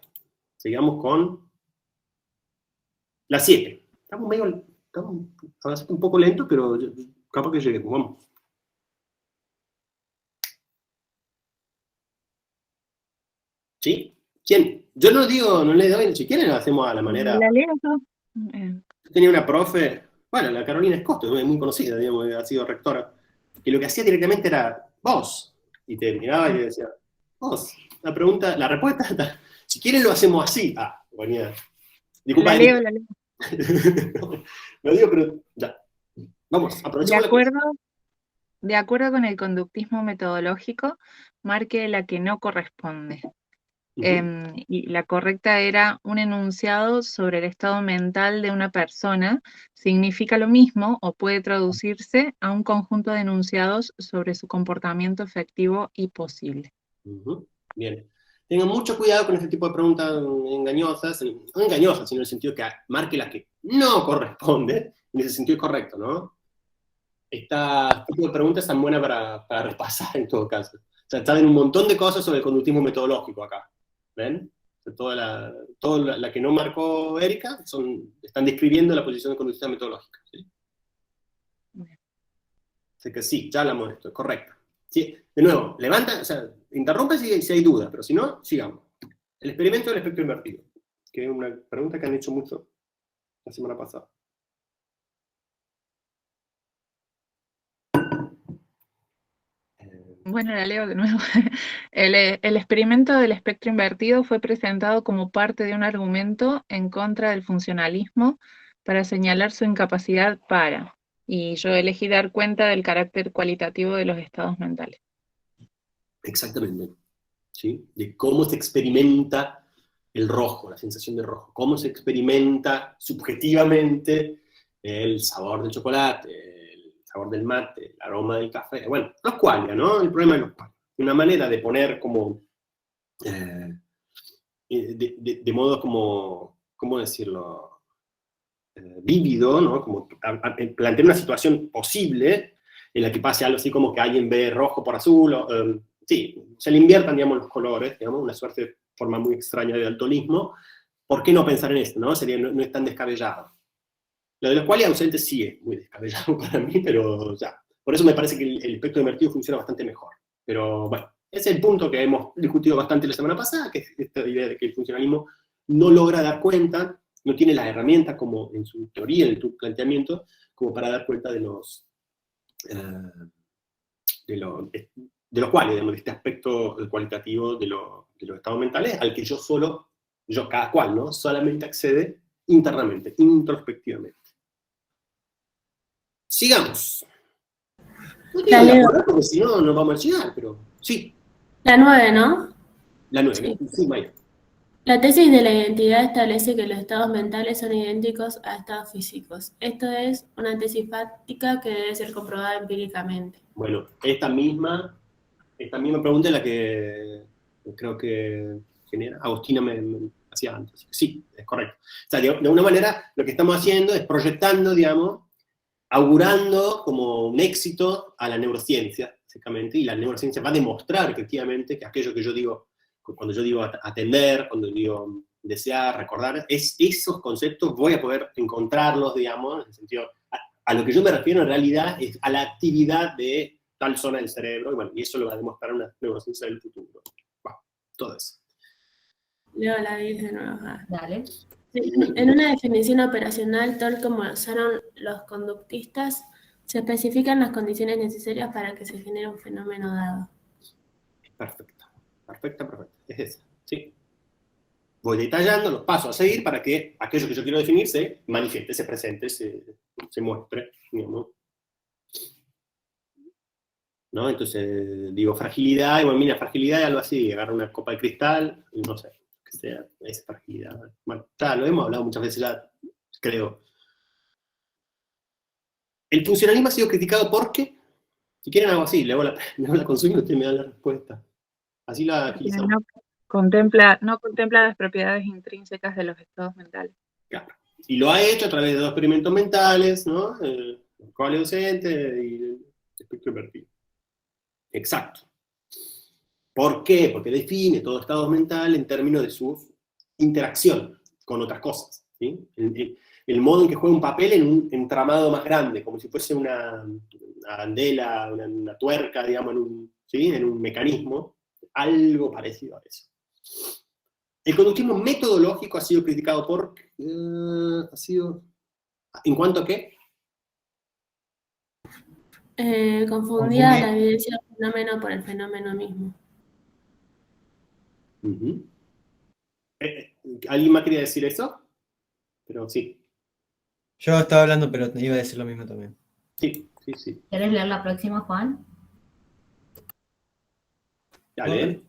Speaker 1: Sigamos con la 7. Estamos avanzando un poco lento, pero capaz que lleguemos. Vamos. ¿Sí? ¿Quién? Yo no digo, no le doy, si quieren lo hacemos a la manera...
Speaker 4: La leo yo.
Speaker 1: Yo tenía una profe, bueno, la Carolina Scott, es muy conocida, digamos, ha sido rectora, que lo que hacía directamente era vos, y te miraba y te decía, vos, la respuesta, si quieren lo hacemos así. Ah, buena. Disculpa.
Speaker 4: La leo.
Speaker 1: Lo digo, pero ya. Vamos, aprovechemos.
Speaker 7: De acuerdo con el conductismo metodológico, marque la que no corresponde. Y la correcta era: un enunciado sobre el estado mental de una persona significa lo mismo o puede traducirse a un conjunto de enunciados sobre su comportamiento efectivo y posible.
Speaker 1: Bien. Tengan mucho cuidado con este tipo de preguntas engañosas, no engañosas, sino en el sentido que marque la que no corresponde, en ese sentido es correcto, ¿no? Este tipo de preguntas están buenas para repasar en todo caso. O sea, saben un montón de cosas sobre el conductismo metodológico acá. ¿Ven? Toda la que no marcó Erika están describiendo la posición de conductista metodológica. ¿Sí? Así que sí, ya hablamos de esto, es correcto. ¿Sí? De nuevo, levanta, o sea, interrumpe si hay duda, pero si no, sigamos. El experimento del espectro invertido, que es una pregunta que han hecho mucho la semana pasada.
Speaker 7: Bueno, la leo de nuevo. El experimento del espectro invertido fue presentado como parte de un argumento en contra del funcionalismo para señalar su incapacidad para, y yo elegí dar cuenta del carácter cualitativo de los estados mentales.
Speaker 1: Exactamente. ¿Sí? De cómo se experimenta el rojo, la sensación de rojo, cómo se experimenta subjetivamente el sabor del chocolate, el sabor del mate, el aroma del café, bueno, los qualia, ¿no? El problema de los qualia. Una manera de poner como, de modo como, ¿cómo decirlo? Vívido, ¿no? Como plantear una situación posible en la que pase algo así como que alguien ve rojo por azul, sí, se le inviertan, digamos, los colores, digamos, una suerte de forma muy extraña de daltonismo. ¿Por qué no pensar en esto, no? No es tan descabellado. Lo de los qualia ausentes sí es muy descabellado para mí, pero ya. Por eso me parece que el espectro invertido funciona bastante mejor. Pero bueno, ese es el punto que hemos discutido bastante la semana pasada, que es esta idea de que el funcionalismo no logra dar cuenta, no tiene las herramientas como en su teoría, en tu planteamiento, como para dar cuenta de los qualia, digamos, de este aspecto cualitativo de los estados mentales, al que cada cual, ¿no? Solamente accede internamente, introspectivamente. Sigamos. No quiero
Speaker 11: La leo.
Speaker 1: apurar porque si no, no vamos a llegar, pero sí.
Speaker 11: La 9, ¿no?
Speaker 1: La 9. Sí, Maya.
Speaker 11: La tesis de la identidad establece que los estados mentales son idénticos a estados físicos. Esto es una tesis fáctica que debe ser comprobada empíricamente.
Speaker 1: Bueno, esta misma pregunta es la que creo que Agostina me hacía antes. Sí, es correcto. O sea, de alguna manera lo que estamos haciendo es proyectando, digamos, augurando como un éxito a la neurociencia, básicamente, y la neurociencia va a demostrar efectivamente que aquello que yo digo, cuando yo digo atender, cuando digo desear, recordar, esos conceptos voy a poder encontrarlos, digamos, en el sentido, a lo que yo me refiero en realidad es a la actividad de tal zona del cerebro, y bueno, y eso lo va a demostrar una neurociencia del futuro. Bueno, todo eso.
Speaker 11: Leo la 10 de nuevo.
Speaker 6: Dale.
Speaker 11: En una definición operacional, tal como lo usaron los conductistas, se especifican las condiciones necesarias para que se genere un fenómeno dado.
Speaker 1: Perfecto. Es esa, ¿sí? Voy detallando los pasos a seguir para que aquello que yo quiero definir se manifieste, se presente, se muestre, digamos. ¿No? Entonces, digo fragilidad, y bueno, mira, fragilidad es algo así, agarra una copa de cristal, y no sé, que sea esa fragilidad. Bueno, ya lo hemos hablado muchas veces ya, creo. El funcionalismo ha sido criticado porque, si quieren algo así, le hago la consulta y ustedes me dan la respuesta. Así la agilizamos.
Speaker 7: No contempla las propiedades intrínsecas de los estados mentales.
Speaker 1: Claro. Y lo ha hecho a través de dos experimentos mentales, ¿no? El qualia ausente y el espectro invertido. Exacto. ¿Por qué? Porque define todo estado mental en términos de su interacción con otras cosas, ¿sí? El modo en que juega un papel en un entramado más grande, como si fuese una arandela, una tuerca, digamos, en un mecanismo, algo parecido a eso. El conductismo metodológico ha sido criticado por... ¿En cuanto a qué?
Speaker 11: Confundía la evidencia del fenómeno por el fenómeno mismo.
Speaker 1: ¿Alguien más quería decir eso? Pero sí.
Speaker 5: Yo estaba hablando, pero iba a decir lo mismo también.
Speaker 1: Sí.
Speaker 6: ¿Querés leer la próxima, Juan?
Speaker 1: Dale.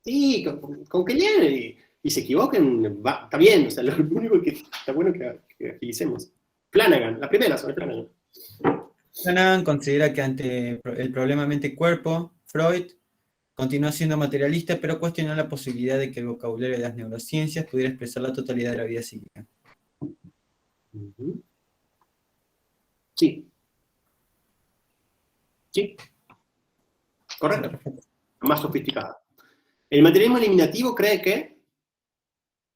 Speaker 1: Sí, con que lean y se equivoquen, está bien. O sea, lo único que está bueno que agilicemos. Flanagan, la primera sobre Flanagan.
Speaker 5: Flanagan considera que ante el problema mente-cuerpo, Freud continuó siendo materialista, pero cuestionó la posibilidad de que el vocabulario de las neurociencias pudiera expresar la totalidad de la vida psíquica. Sí. Correcto. Más sofisticada. El materialismo eliminativo cree que...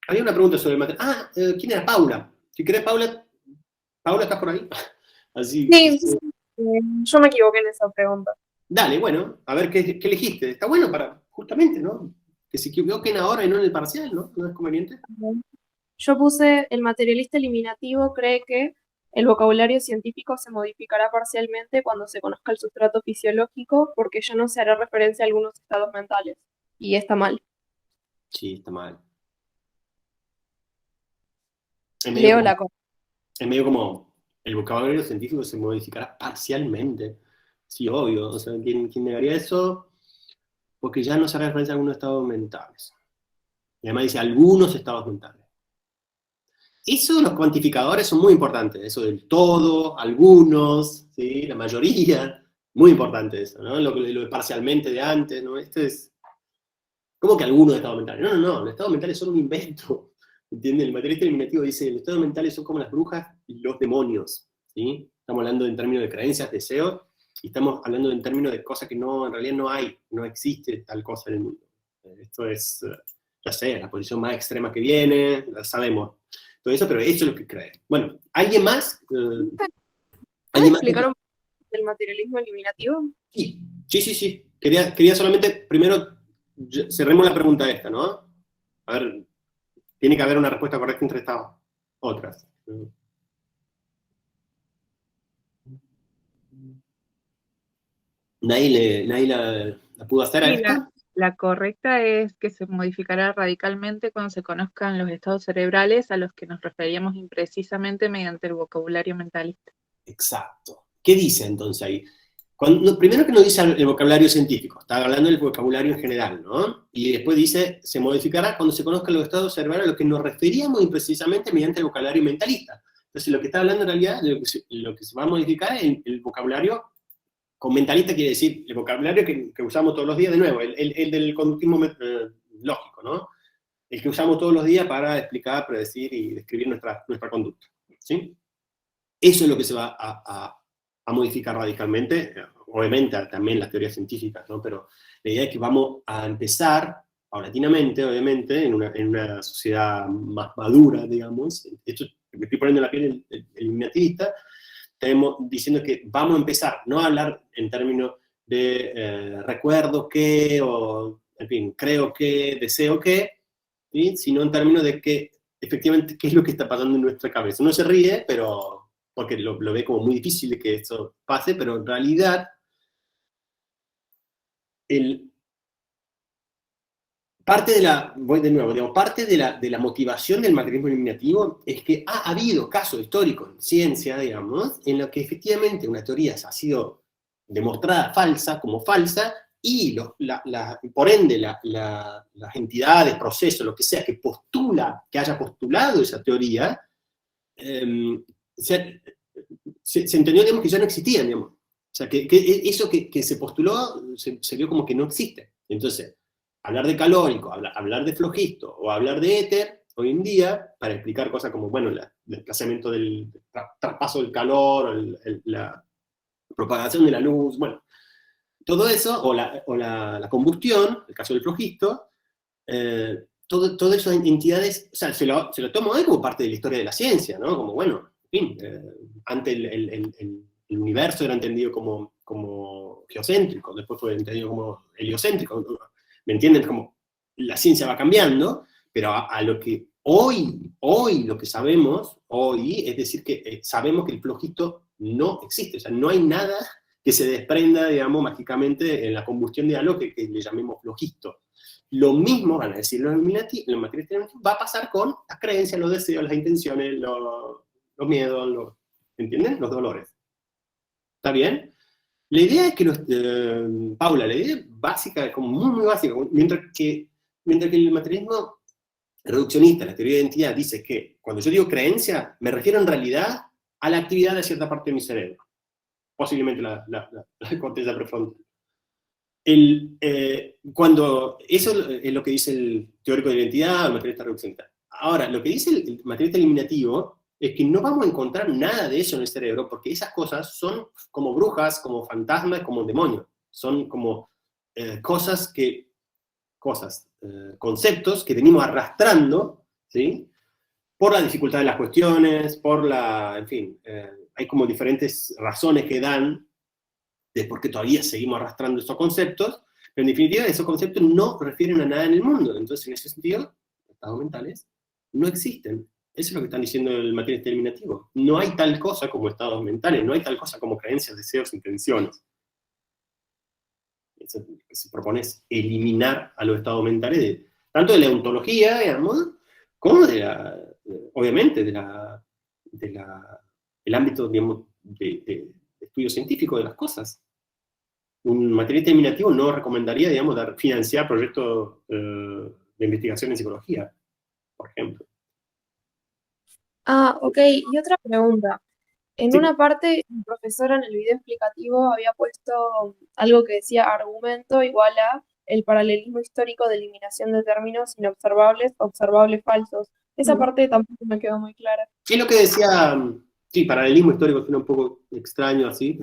Speaker 5: Había una pregunta sobre el materialismo. ¿Quién era Paula? Si querés, Paula, ¿estás por ahí? Así.
Speaker 9: Sí, yo me equivoqué en esa pregunta.
Speaker 1: Dale, bueno, a ver qué elegiste. Está bueno para, justamente, ¿no? Que se equivoquen ahora y no en el parcial, ¿no? ¿No es conveniente?
Speaker 9: Yo puse, el materialista eliminativo cree que el vocabulario científico se modificará parcialmente cuando se conozca el sustrato fisiológico, porque ya no se hará referencia a algunos estados mentales. Y está mal.
Speaker 1: Sí, está mal.
Speaker 9: Leo la cosa.
Speaker 1: Es medio como, el vocabulario científico se modificará parcialmente. Sí, obvio. O sea, ¿quién negaría eso? Porque ya no se hará referencia a algunos estados mentales. Y además dice, algunos estados mentales. Eso, los cuantificadores son muy importantes. Eso del todo, algunos, ¿sí? La mayoría. Muy importante eso, ¿no? Lo de parcialmente de antes, ¿no? Esto es... ¿Cómo que algunos estados mentales? No, los estados mentales son un invento. ¿Entienden? El materialista eliminativo dice, los estados mentales son como las brujas y los demonios, ¿sí? Estamos hablando en términos de creencias, deseos, y estamos hablando en términos de cosas que no, en realidad no hay, no existe tal cosa en el mundo. Esto es, ya sé, la posición más extrema que viene, la sabemos. Todo eso, pero eso es lo que creen. Bueno, ¿alguien más?
Speaker 9: ¿Puedes explicar un poco del materialismo eliminativo?
Speaker 1: Sí. Quería solamente, primero, cerremos la pregunta esta, ¿no? A ver, tiene que haber una respuesta correcta entre estas otras. ¿Nadie la pudo hacer a
Speaker 7: Sí,
Speaker 1: esta?
Speaker 7: la correcta es que se modificará radicalmente cuando se conozcan los estados cerebrales a los que nos referíamos imprecisamente mediante el vocabulario mentalista.
Speaker 1: Exacto. ¿Qué dice entonces ahí? Primero que no dice el vocabulario científico, está hablando del vocabulario en general, ¿no? Y después dice, se modificará cuando se conozcan los estados cerebrales a los que nos referíamos imprecisamente mediante el vocabulario mentalista. Entonces lo que está hablando en realidad, lo que se va a modificar es el vocabulario. Con mentalista quiere decir el vocabulario que usamos todos los días, de nuevo, el del conductismo lógico, ¿no? El que usamos todos los días para explicar, predecir y describir nuestra conducta, ¿sí? Eso es lo que se va a modificar radicalmente, obviamente también las teorías científicas, ¿no? Pero la idea es que vamos a empezar, paulatinamente, obviamente, en una sociedad más madura, digamos. Esto me estoy poniendo en la piel el eliminativista, estamos diciendo que vamos a empezar, no a hablar en términos de recuerdo que, o en fin, creo que, deseo que, ¿sí? Sino en términos de que, efectivamente, qué es lo que está pasando en nuestra cabeza. Uno se ríe, pero porque lo ve como muy difícil de que eso pase, pero en realidad, parte de la motivación del materialismo eliminativo es que ha habido casos históricos en ciencia, digamos, en los que efectivamente una teoría ha sido demostrada falsa, como falsa, y por ende las entidades, procesos, lo que sea, que haya postulado esa teoría, se entendió, digamos, que ya no existían, digamos. O sea, que eso que se postuló se vio como que no existe. Entonces, hablar de calórico, hablar de flogisto o hablar de éter, hoy en día, para explicar cosas como, bueno, el desplazamiento del traspaso del calor, la propagación de la luz, bueno, todo eso, o la combustión, el caso del flogisto, todo eso en entidades, o sea, se lo toma hoy como parte de la historia de la ciencia, ¿no? Como, bueno, en fin, antes el universo era entendido como geocéntrico, después fue entendido como heliocéntrico, ¿me entienden? Como la ciencia va cambiando, pero a lo que hoy lo que sabemos, es decir, que sabemos que el flogisto no existe, o sea, no hay nada que se desprenda, digamos, mágicamente en la combustión de algo que le llamemos flogisto. Lo mismo, van a decir los materialistas, va a pasar con las creencias, los deseos, las intenciones, los miedos, ¿entienden? Los dolores. ¿Está bien? La idea es que Paula, la idea básica, como muy básica, mientras que el materialismo reduccionista, la teoría de identidad, dice que cuando yo digo creencia, me refiero en realidad a la actividad de cierta parte de mi cerebro, posiblemente la corteza prefrontal. Cuando eso es lo que dice el teórico de la identidad, el materialista reduccionista. Ahora, lo que dice el materialista eliminativo es que no vamos a encontrar nada de eso en el cerebro, porque esas cosas son como brujas, como fantasmas, como demonios. Son como conceptos que venimos arrastrando, ¿sí? Por la dificultad de las cuestiones, en fin, hay como diferentes razones que dan de por qué todavía seguimos arrastrando esos conceptos, pero en definitiva esos conceptos no refieren a nada en el mundo. Entonces, en ese sentido, los estados mentales no existen. Eso es lo que están diciendo el materialista eliminativo. No hay tal cosa como estados mentales, no hay tal cosa como creencias, deseos, intenciones. Eso que se propone es eliminar a los estados mentales, tanto de la ontología, digamos, como obviamente, del ámbito, digamos, de estudio científico de las cosas. Un materialista eliminativo no recomendaría, digamos, financiar proyectos de investigación en psicología, por ejemplo.
Speaker 9: Ah, ok. Y otra pregunta. En
Speaker 1: Sí.
Speaker 9: una parte, el profesor en el video explicativo había puesto algo que decía argumento igual a el paralelismo histórico de eliminación de términos inobservables, observables falsos. Esa parte tampoco me quedó muy clara.
Speaker 1: Es lo que decía, sí, paralelismo histórico suena un poco extraño así,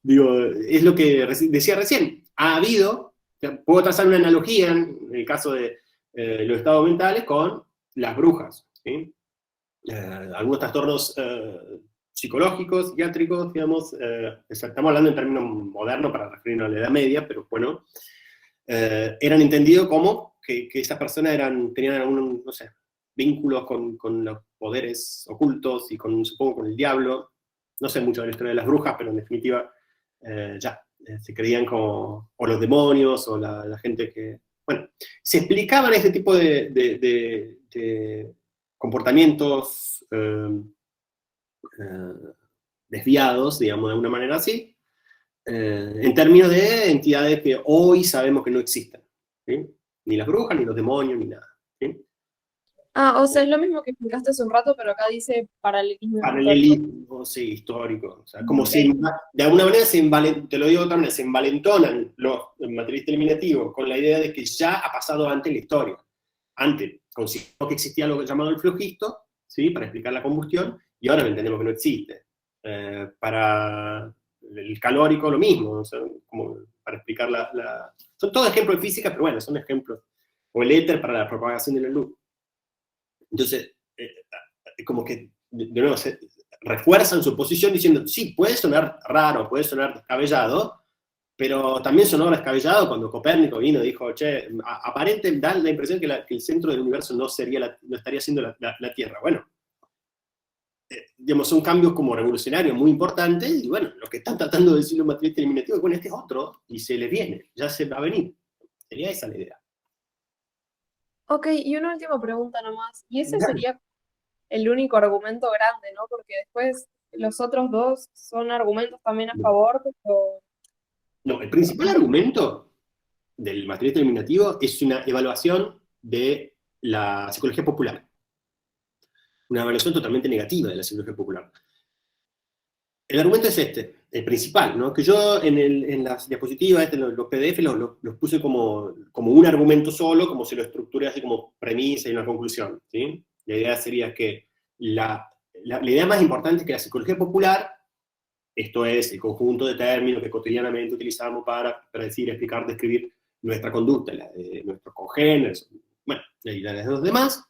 Speaker 1: digo, es lo que decía recién. Ha habido, o sea, puedo trazar una analogía en el caso de los estados mentales con las brujas, ¿sí? Algunos trastornos psicológicos, psiquiátricos, digamos, estamos hablando en términos modernos para referirnos a la Edad Media, pero bueno, eran entendidos como que esas personas tenían algún, no sé, vínculos con los poderes ocultos y supongo con el diablo. No sé mucho de la historia de las brujas, pero en definitiva se creían como o los demonios o la gente que... Bueno, se explicaban este tipo de comportamientos desviados, digamos, de alguna manera así, en términos de entidades que hoy sabemos que no existen, ¿sí? Ni las brujas, ni los demonios, ni nada, ¿sí?
Speaker 9: Ah, o sea, es lo mismo que explicaste hace un rato, pero acá dice paralelismo histórico.
Speaker 1: Paralelismo, sí, histórico. O sea, como si de alguna manera te lo digo de otra manera, se envalentonan los materialistas eliminativos con la idea de que ya ha pasado antes la historia. Antes consideramos que existía lo llamado el flujisto, ¿sí? Para explicar la combustión, y ahora entendemos que no existe. Para el calórico lo mismo, o sea, como para explicar Son todos ejemplos de física, pero bueno, son ejemplos. O el éter para la propagación de la luz. Entonces, como que, de nuevo, se refuerzan su posición diciendo, sí, puede sonar raro, puede sonar descabellado, pero también sonó descabellado cuando Copérnico vino y dijo, che, aparente da la impresión que el centro del universo no estaría siendo la Tierra. Bueno, digamos, son cambios como revolucionarios muy importantes, y bueno, lo que están tratando de decir los materialistas eliminativos, bueno, este es otro, y se les viene, ya se va a venir. Sería esa la idea.
Speaker 9: Ok, y una última pregunta nomás. Y ese sería el único argumento grande, ¿no? Porque después los otros dos son argumentos también a favor, pero...
Speaker 1: No, el principal argumento del materialista eliminativo es una evaluación de la psicología popular. Una evaluación totalmente negativa de la psicología popular. El argumento es el principal, ¿no? Que yo en las diapositivas, los PDF los puse como un argumento solo, como si lo estructuré así como premisa y una conclusión, ¿sí? La idea sería que la idea más importante es que la psicología popular, esto es el conjunto de términos que cotidianamente utilizamos para decir, explicar, describir nuestra conducta, la de nuestros congéneres, bueno, y la de los demás,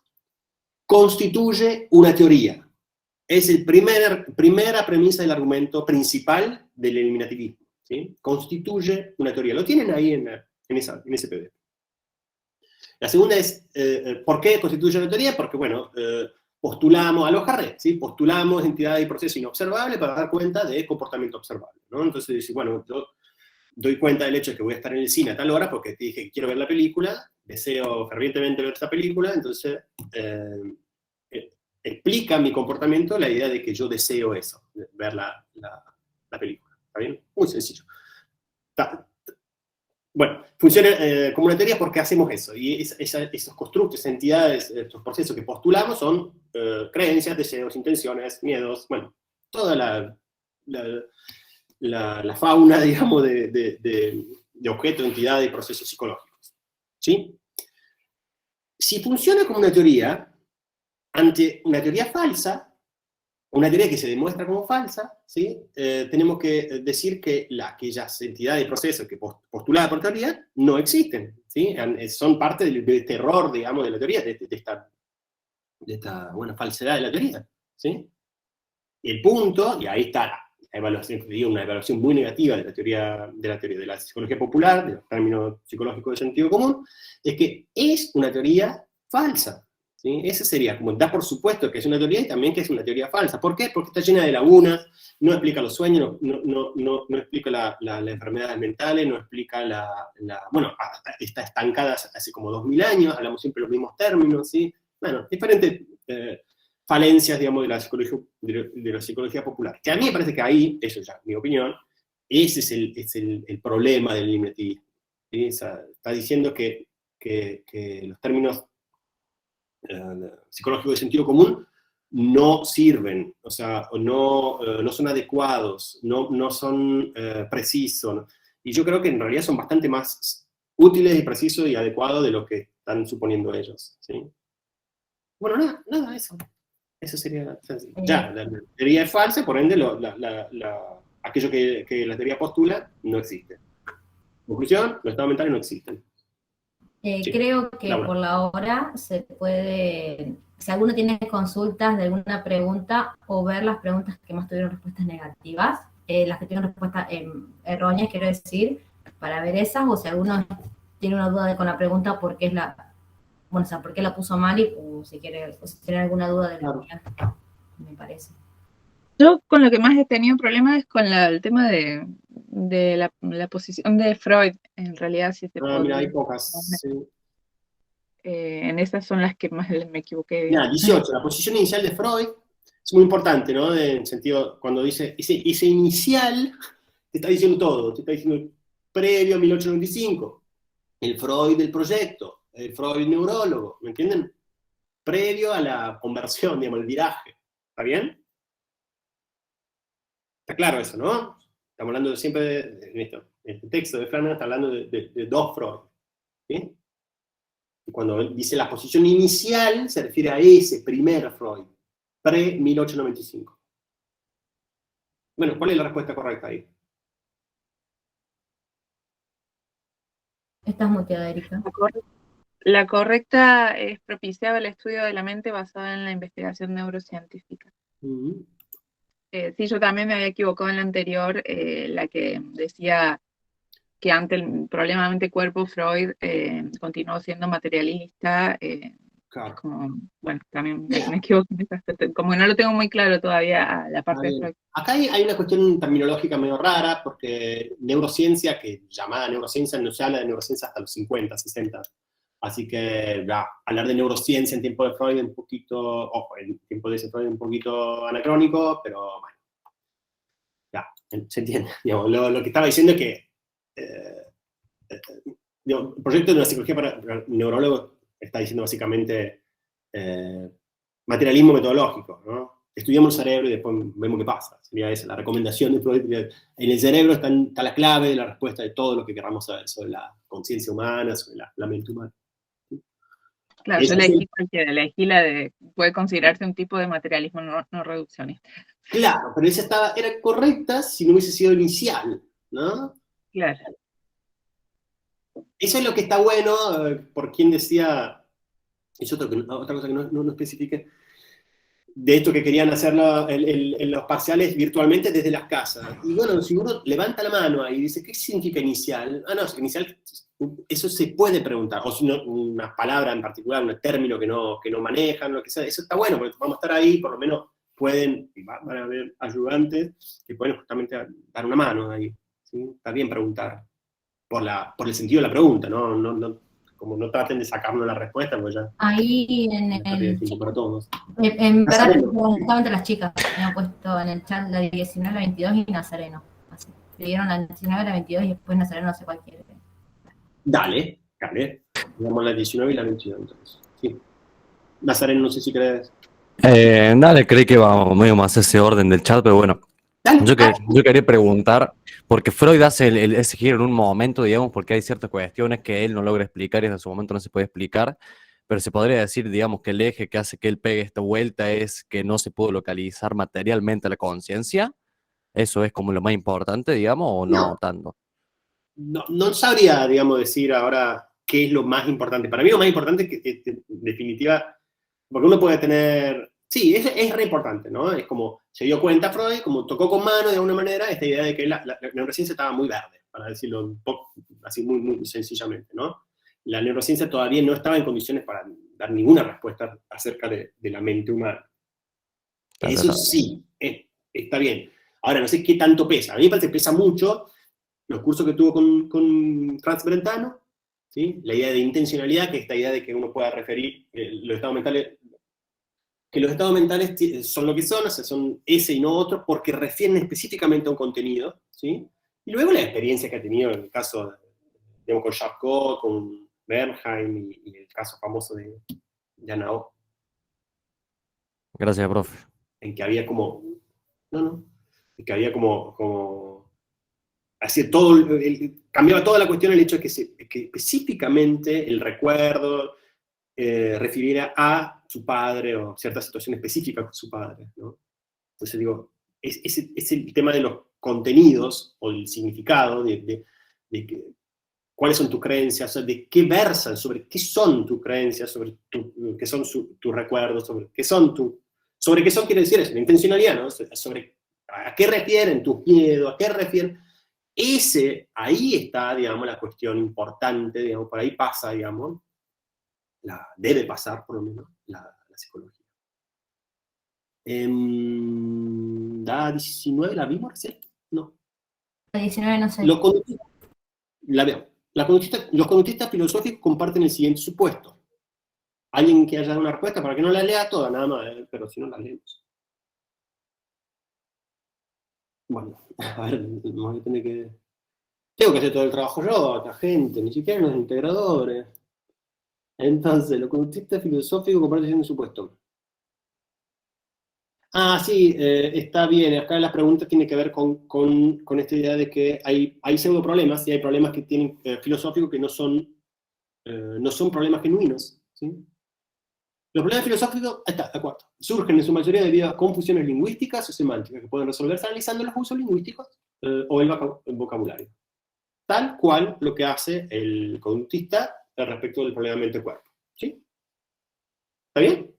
Speaker 1: constituye una teoría. Es la primera premisa del argumento principal del eliminativismo, ¿sí? Constituye una teoría. Lo tienen ahí en ese PDF. La segunda es, ¿por qué constituye una teoría? Porque, bueno, postulamos a los Harré, ¿sí? Postulamos entidades y procesos inobservables para dar cuenta de comportamiento observable, ¿no? Entonces dice, bueno, yo doy cuenta del hecho de que voy a estar en el cine a tal hora porque te dije que quiero ver la película, deseo fervientemente ver esta película, entonces explica mi comportamiento la idea de que yo deseo eso, ver la película. ¿Está bien? Muy sencillo. Bueno, funciona como una teoría porque hacemos eso. Y esos constructos, entidades, estos procesos que postulamos son creencias, deseos, intenciones, miedos, bueno, toda la fauna, digamos, de objetos, entidades y procesos psicológicos. ¿Sí? Si funciona como una teoría, ante una teoría falsa, una teoría que se demuestra como falsa, ¿sí? Tenemos que decir que aquellas entidades y procesos que postuladas por teoría no existen, ¿sí? Son parte del este error, digamos, de la teoría, de esta falsedad de la teoría, ¿sí? El punto, y ahí está una evaluación muy negativa de la psicología popular, de los términos psicológicos de sentido común, es que es una teoría falsa. ¿Sí? Ese sería, como da por supuesto que es una teoría y también que es una teoría falsa. ¿Por qué? Porque está llena de lagunas, no explica los sueños, no explica las enfermedades mentales, no explica bueno, está estancada hace como 2000 años, hablamos siempre los mismos términos, ¿sí? Bueno, diferentes falencias, digamos, de la psicología popular. Que a mí me parece que ahí, eso ya es mi opinión, ese es el problema del eliminativismo. ¿Sí? O sea, está diciendo que los términos psicológicos de sentido común no sirven, o sea, no son adecuados, no son precisos, ¿no? Y yo creo que en realidad son bastante más útiles y precisos y adecuados de lo que están suponiendo ellos, ¿sí? Bueno, nada, eso. Eso sería sencillo. Ya, la teoría es falsa, por ende, aquello que la teoría postula no existe. Conclusión, los estados mentales no existen. Sí,
Speaker 6: creo que
Speaker 1: Laura.
Speaker 6: por la hora se puede, si alguno tiene consultas de alguna pregunta, o ver las preguntas que más tuvieron respuestas negativas, las que tuvieron respuestas erróneas, quiero decir, para ver esas, o si alguno tiene una duda con la pregunta, por qué es bueno, o sea, por qué la puso mal, o si tiene alguna duda de la opinión, me parece.
Speaker 7: Yo con lo que más he tenido problemas es con el tema de la posición de Freud, en realidad, si se
Speaker 1: Mira, hay pocas. Sí.
Speaker 7: En esas son las que más me equivoqué.
Speaker 1: Mira, 18, la posición inicial de Freud es muy importante, ¿no? En sentido, cuando dice, ese inicial te está diciendo todo, te está diciendo previo a 1895, el Freud del proyecto, el Freud neurólogo, ¿me entienden? Previo a la conversión, digamos, el viraje, ¿está bien? Está claro eso, ¿no? Estamos hablando siempre en este texto de Flanagan está hablando de dos Freud, ¿sí? Y cuando dice la posición inicial, se refiere a ese primer Freud, pre-1895. Bueno, ¿cuál es la respuesta correcta ahí?
Speaker 6: Estás muteada, Erika.
Speaker 7: La correcta es propiciaba el estudio de la mente basada en la investigación neurocientífica. Sí, yo también me había equivocado en la anterior, la que decía que ante el problema mente-cuerpo, Freud continuó siendo materialista.
Speaker 1: Claro.
Speaker 7: Bueno, también me equivoco en ese aspecto. Como no lo tengo muy claro todavía la parte de Freud.
Speaker 1: Acá hay una cuestión terminológica medio rara, porque neurociencia, que llamada neurociencia, no se habla de neurociencia hasta los 50, 60. Así que hablar de neurociencia en tiempo de Freud un poquito, ojo, en tiempo de ese Freud un poquito anacrónico, pero bueno, ya, se entiende. Digamos, lo que estaba diciendo es que el proyecto de una psicología para neurólogos está diciendo básicamente materialismo metodológico, ¿no? Estudiamos el cerebro y después vemos qué pasa. Sería esa la recomendación de Freud. En el cerebro está la clave de la respuesta de todo lo que queramos saber sobre la conciencia humana, sobre la mente humana.
Speaker 7: Claro, yo elegí la de, puede considerarse un tipo de materialismo no reduccionista.
Speaker 1: Claro, pero esa era correcta si no hubiese sido inicial, ¿no?
Speaker 7: Claro.
Speaker 1: Eso es lo que está bueno, por quien decía, es otra cosa que no especifique, de esto que querían hacerlo en los parciales virtualmente desde las casas. Y bueno, si uno levanta la mano ahí y dice, ¿qué significa inicial? No, inicial, eso se puede preguntar, o si no, una palabra en particular, un término que no manejan, lo que sea, eso está bueno, porque vamos a estar ahí, por lo menos pueden, van a haber ayudantes que pueden justamente dar una mano ahí, ¿sí? Está bien preguntar, por el sentido de la pregunta, como no traten de sacarnos la respuesta, pues ya.
Speaker 6: Ahí en
Speaker 1: para todos.
Speaker 6: En verdad, justamente las chicas me han puesto en el chat la 19, la 22 y Nazareno. Así, le dieron la 19, la 22 y después Nazareno no sé cuál quiere.
Speaker 1: Dale. Digamos la 19 y la 22 entonces. Sí. Nazareno, no sé si crees.
Speaker 2: Dale, creí que iba medio más ese orden del chat, pero bueno. Yo quería preguntar, porque Freud hace ese giro en un momento, digamos, porque hay ciertas cuestiones que él no logra explicar y en su momento no se puede explicar, pero se podría decir, digamos, que el eje que hace que él pegue esta vuelta es que no se pudo localizar materialmente la conciencia. ¿Eso es como lo más importante, digamos, o no tanto?
Speaker 1: No sabría, digamos, decir ahora qué es lo más importante. Para mí lo más importante es que, en definitiva, porque uno puede tener Sí, es re importante, ¿no? Es como, se dio cuenta Freud, como tocó con mano de alguna manera esta idea de que la neurociencia estaba muy verde, para decirlo un poco, así muy sencillamente, ¿no? La neurociencia todavía no estaba en condiciones para dar ninguna respuesta acerca de la mente humana. Eso sí, está bien. Ahora, no sé qué tanto pesa. A mí me parece que pesa mucho los cursos que tuvo con Franz Brentano, ¿sí? La idea de intencionalidad, que es esta idea de que uno pueda referir los estados mentales, que los estados mentales son lo que son, o sea, son ese y no otro, porque refieren específicamente a un contenido, ¿sí? Y luego la experiencia que ha tenido en el caso, digamos, con Charcot, con Bernheim y el caso famoso de Janao.
Speaker 2: Gracias, profe.
Speaker 1: En que había como, en que había como así todo, cambiaba toda la cuestión el hecho de que específicamente el recuerdo refiriera a su padre o cierta situación específica con su padre, ¿no? Entonces digo, es el tema de los contenidos o el significado de cuáles son tus creencias, o sea, de qué versan, sobre qué son tus creencias, sobre qué son tus recuerdos, sobre qué son quiere decir eso, la intencionalidad, ¿no? Sobre a qué refieren tus miedos, a qué refieren. Ahí está, digamos, la cuestión importante, digamos, por ahí pasa, digamos, debe pasar, por lo menos, la psicología. ¿La 19 la vimos recién? No.
Speaker 6: La 19 no sé.
Speaker 1: La veo. Los conductistas filosóficos comparten el siguiente supuesto. ¿Alguien que haya dado una respuesta? Para que no la lea toda, nada más, pero si no la leemos. Bueno, a ver, vamos a tener que... Tengo que hacer todo el trabajo yo, esta gente, ni siquiera los integradores. Entonces, los conductistas filosóficos comparten el siguiente supuesto. Ah, sí, está bien. Acá las preguntas tienen que ver con esta idea de que hay pseudo problemas y hay problemas que tienen filosóficos que no son problemas genuinos, ¿sí? Los problemas filosóficos, de acuerdo, surgen en su mayoría debido a confusiones lingüísticas o semánticas que pueden resolverse analizando los usos lingüísticos o el vocabulario. Tal cual lo que hace el conductista respecto del problema mente-cuerpo, ¿sí? ¿Está bien?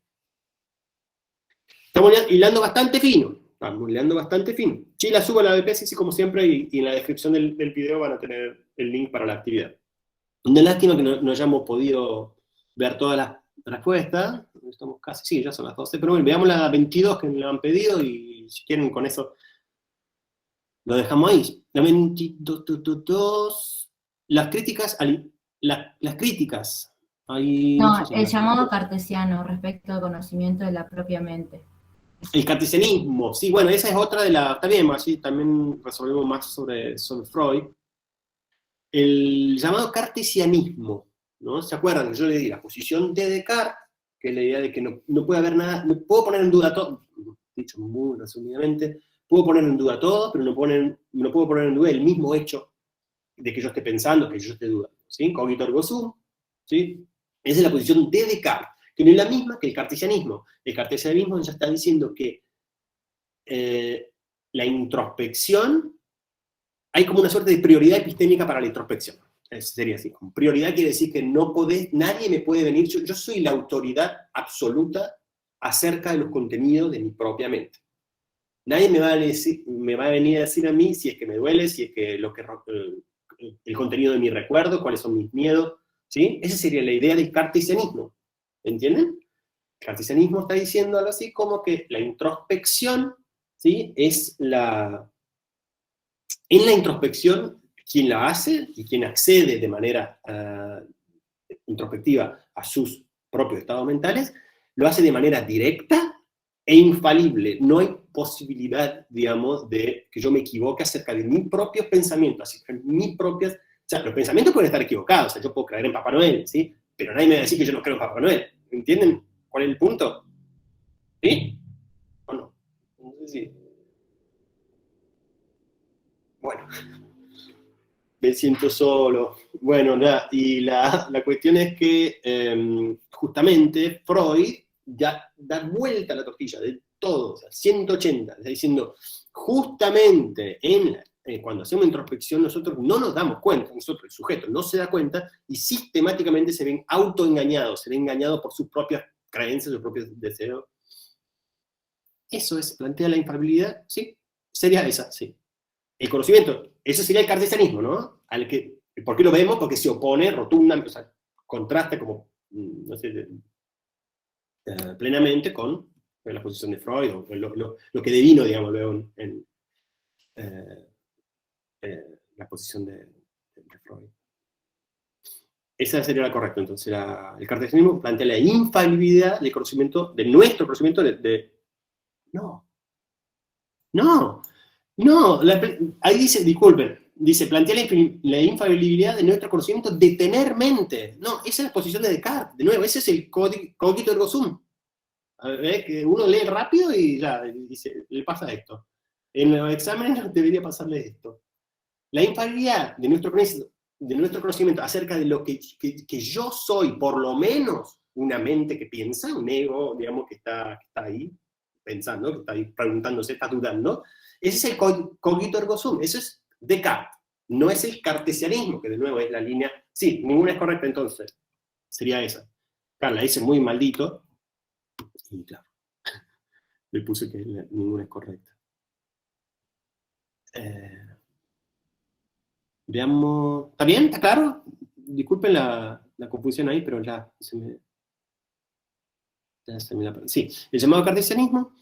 Speaker 1: Estamos hilando bastante fino. Sí, la subo a la BPS, como siempre, y en la descripción del video van a tener el link para la actividad. Una lástima que no hayamos podido ver todas las respuestas. Estamos casi, sí, ya son las 12, pero bueno, veamos la 22 que me la han pedido y si quieren con eso lo dejamos ahí. La 22, las críticas, ahí,
Speaker 6: No,
Speaker 1: sé si
Speaker 6: el llamado cartesiano respecto al conocimiento de la propia mente.
Speaker 1: El cartesianismo, sí, bueno, esa es otra de la... Está bien, así también resolvemos más sobre Freud. El llamado cartesianismo, ¿no? ¿Se acuerdan? Yo le di la posición de Descartes, que es la idea de que no puede haber nada, no puedo poner en duda todo, dicho muy resumidamente, puedo poner en duda todo, pero no puedo poner en duda el mismo hecho de que yo esté pensando, que yo esté dudando, ¿sí? Cogito ergo sum, ¿sí? Esa es la posición de Descartes, que no es la misma que el cartesianismo. El cartesianismo ya está diciendo que la introspección, hay como una suerte de prioridad epistémica para la introspección. Sería así. Con prioridad quiere decir que nadie me puede venir, yo soy la autoridad absoluta acerca de los contenidos de mi propia mente. Nadie me va a venir a decir a mí si es que me duele, si es que el contenido de mi recuerdo, cuáles son mis miedos, ¿sí? Esa sería la idea del cartesianismo. ¿Entienden? El cartesianismo está diciendo algo así como que la introspección, ¿sí? En la introspección, quien la hace y quien accede de manera introspectiva a sus propios estados mentales, lo hace de manera directa e infalible. No hay posibilidad, digamos, de que yo me equivoque acerca de mis propios pensamientos, acerca de mis propias... O sea, los pensamientos pueden estar equivocados, o sea, yo puedo creer en Papá Noel, ¿sí? Pero nadie me va a decir que yo no creo en Papá Noel. ¿Entienden cuál es el punto? ¿Sí? ¿O no? No sé si... Bueno. Me siento solo. Bueno, nada, y la cuestión es que justamente Freud ya da vuelta a la tortilla de todo, o sea, 180, está diciendo, justamente cuando hacemos introspección nosotros no nos damos cuenta, nosotros, el sujeto, no se da cuenta y sistemáticamente se ven autoengañados, se ven engañados por sus propias creencias, sus propios deseos. Eso es, plantea la infalibilidad, ¿sí? Sería esa, sí. El conocimiento, ese sería el cartesianismo, ¿no? ¿Por qué lo vemos? Porque se opone rotundamente, o sea, contrasta como, no sé, plenamente con la posición de Freud, o lo que devino, digamos, luego en la posición de Freud. Esa sería la correcta. Entonces, el cartesianismo plantea la infalibilidad del conocimiento, de nuestro conocimiento ahí dice, disculpen, dice, plantea la infalibilidad de nuestro conocimiento de tener mente. No, esa es la posición de Descartes. De nuevo, ese es el cogito ergo sum. A ver, que uno lee rápido y ya, dice, le pasa esto. En los exámenes debería pasarle esto. La infalibilidad de nuestro conocimiento acerca de lo que yo soy, por lo menos una mente que piensa, un ego, digamos, que está ahí pensando, que está ahí preguntándose, está dudando, ese es el cogito ergo sum, eso es Descartes, no es el cartesianismo, que de nuevo es la línea, sí, ninguna es correcta entonces, sería esa. Carla, dice muy maldito, y claro, le puse que ninguna es correcta. Veamos, ¿está bien? ¿Está claro? Disculpen la confusión ahí, pero ya se me la... Sí, el llamado cartesianismo.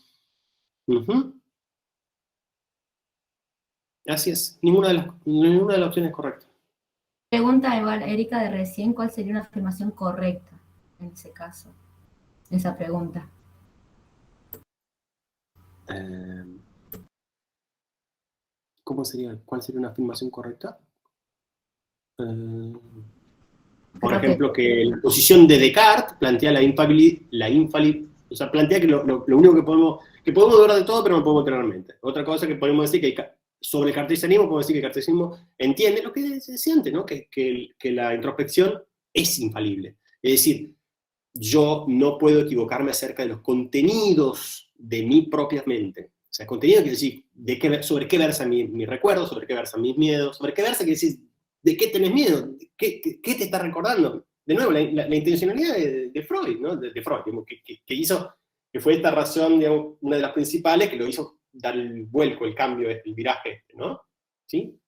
Speaker 1: Así es, ninguna de las opciones es correcta.
Speaker 6: Pregunta igual, Erika, de recién, ¿cuál sería una afirmación correcta en ese caso? Esa pregunta.
Speaker 1: ¿Cómo sería? ¿Cuál sería una afirmación correcta? Por ejemplo, que la posición de Descartes plantea la infalibilidad, o sea, plantea que lo único que podemos dudar de todo, pero no podemos tener en mente. Otra cosa que podemos decir que sobre el cartesianismo, podemos decir que el cartesianismo entiende lo que se siente, ¿no? Que la introspección es infalible. Es decir, yo no puedo equivocarme acerca de los contenidos de mi propia mente. O sea, contenido quiere decir sobre qué versa mi recuerdo, sobre qué versan mis miedos, sobre qué versa quiere decir ¿de qué tenés miedo? ¿Qué te está recordando? De nuevo, la intencionalidad de Freud, ¿no? De Freud, digamos, que hizo, que fue esta razón, digamos, una de las principales, que lo hizo dar el vuelco, el cambio, el viraje, ¿no? ¿Sí?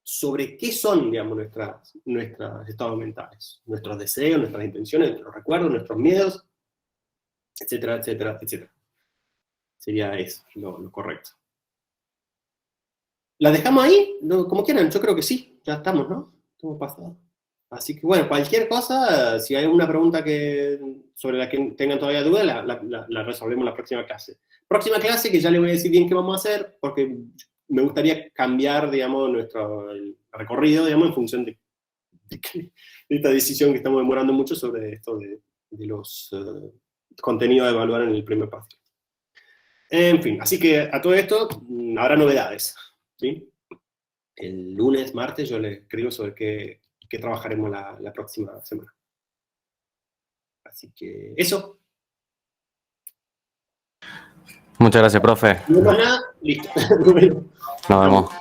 Speaker 1: Sobre qué son, digamos, nuestros estados mentales, nuestros deseos, nuestras intenciones, nuestros recuerdos, nuestros miedos, etcétera, etcétera, etcétera. Sería eso lo correcto. ¿La dejamos ahí? Como quieran, yo creo que sí, ya estamos, ¿no? Estamos pasados. Así que bueno, cualquier cosa, si hay alguna pregunta sobre la que tengan todavía duda, la resolvemos en la próxima clase. Próxima clase que ya les voy a decir bien qué vamos a hacer, porque me gustaría cambiar, digamos, el recorrido, digamos, en función de esta decisión que estamos demorando mucho sobre esto de los contenidos a evaluar en el primer parcial. En fin, así que a todo esto habrá novedades, ¿sí? El lunes, martes, yo les escribo sobre qué trabajaremos la próxima semana. Así que eso.
Speaker 2: Muchas gracias, profe.
Speaker 1: No más nada, listo.
Speaker 2: Nos vemos.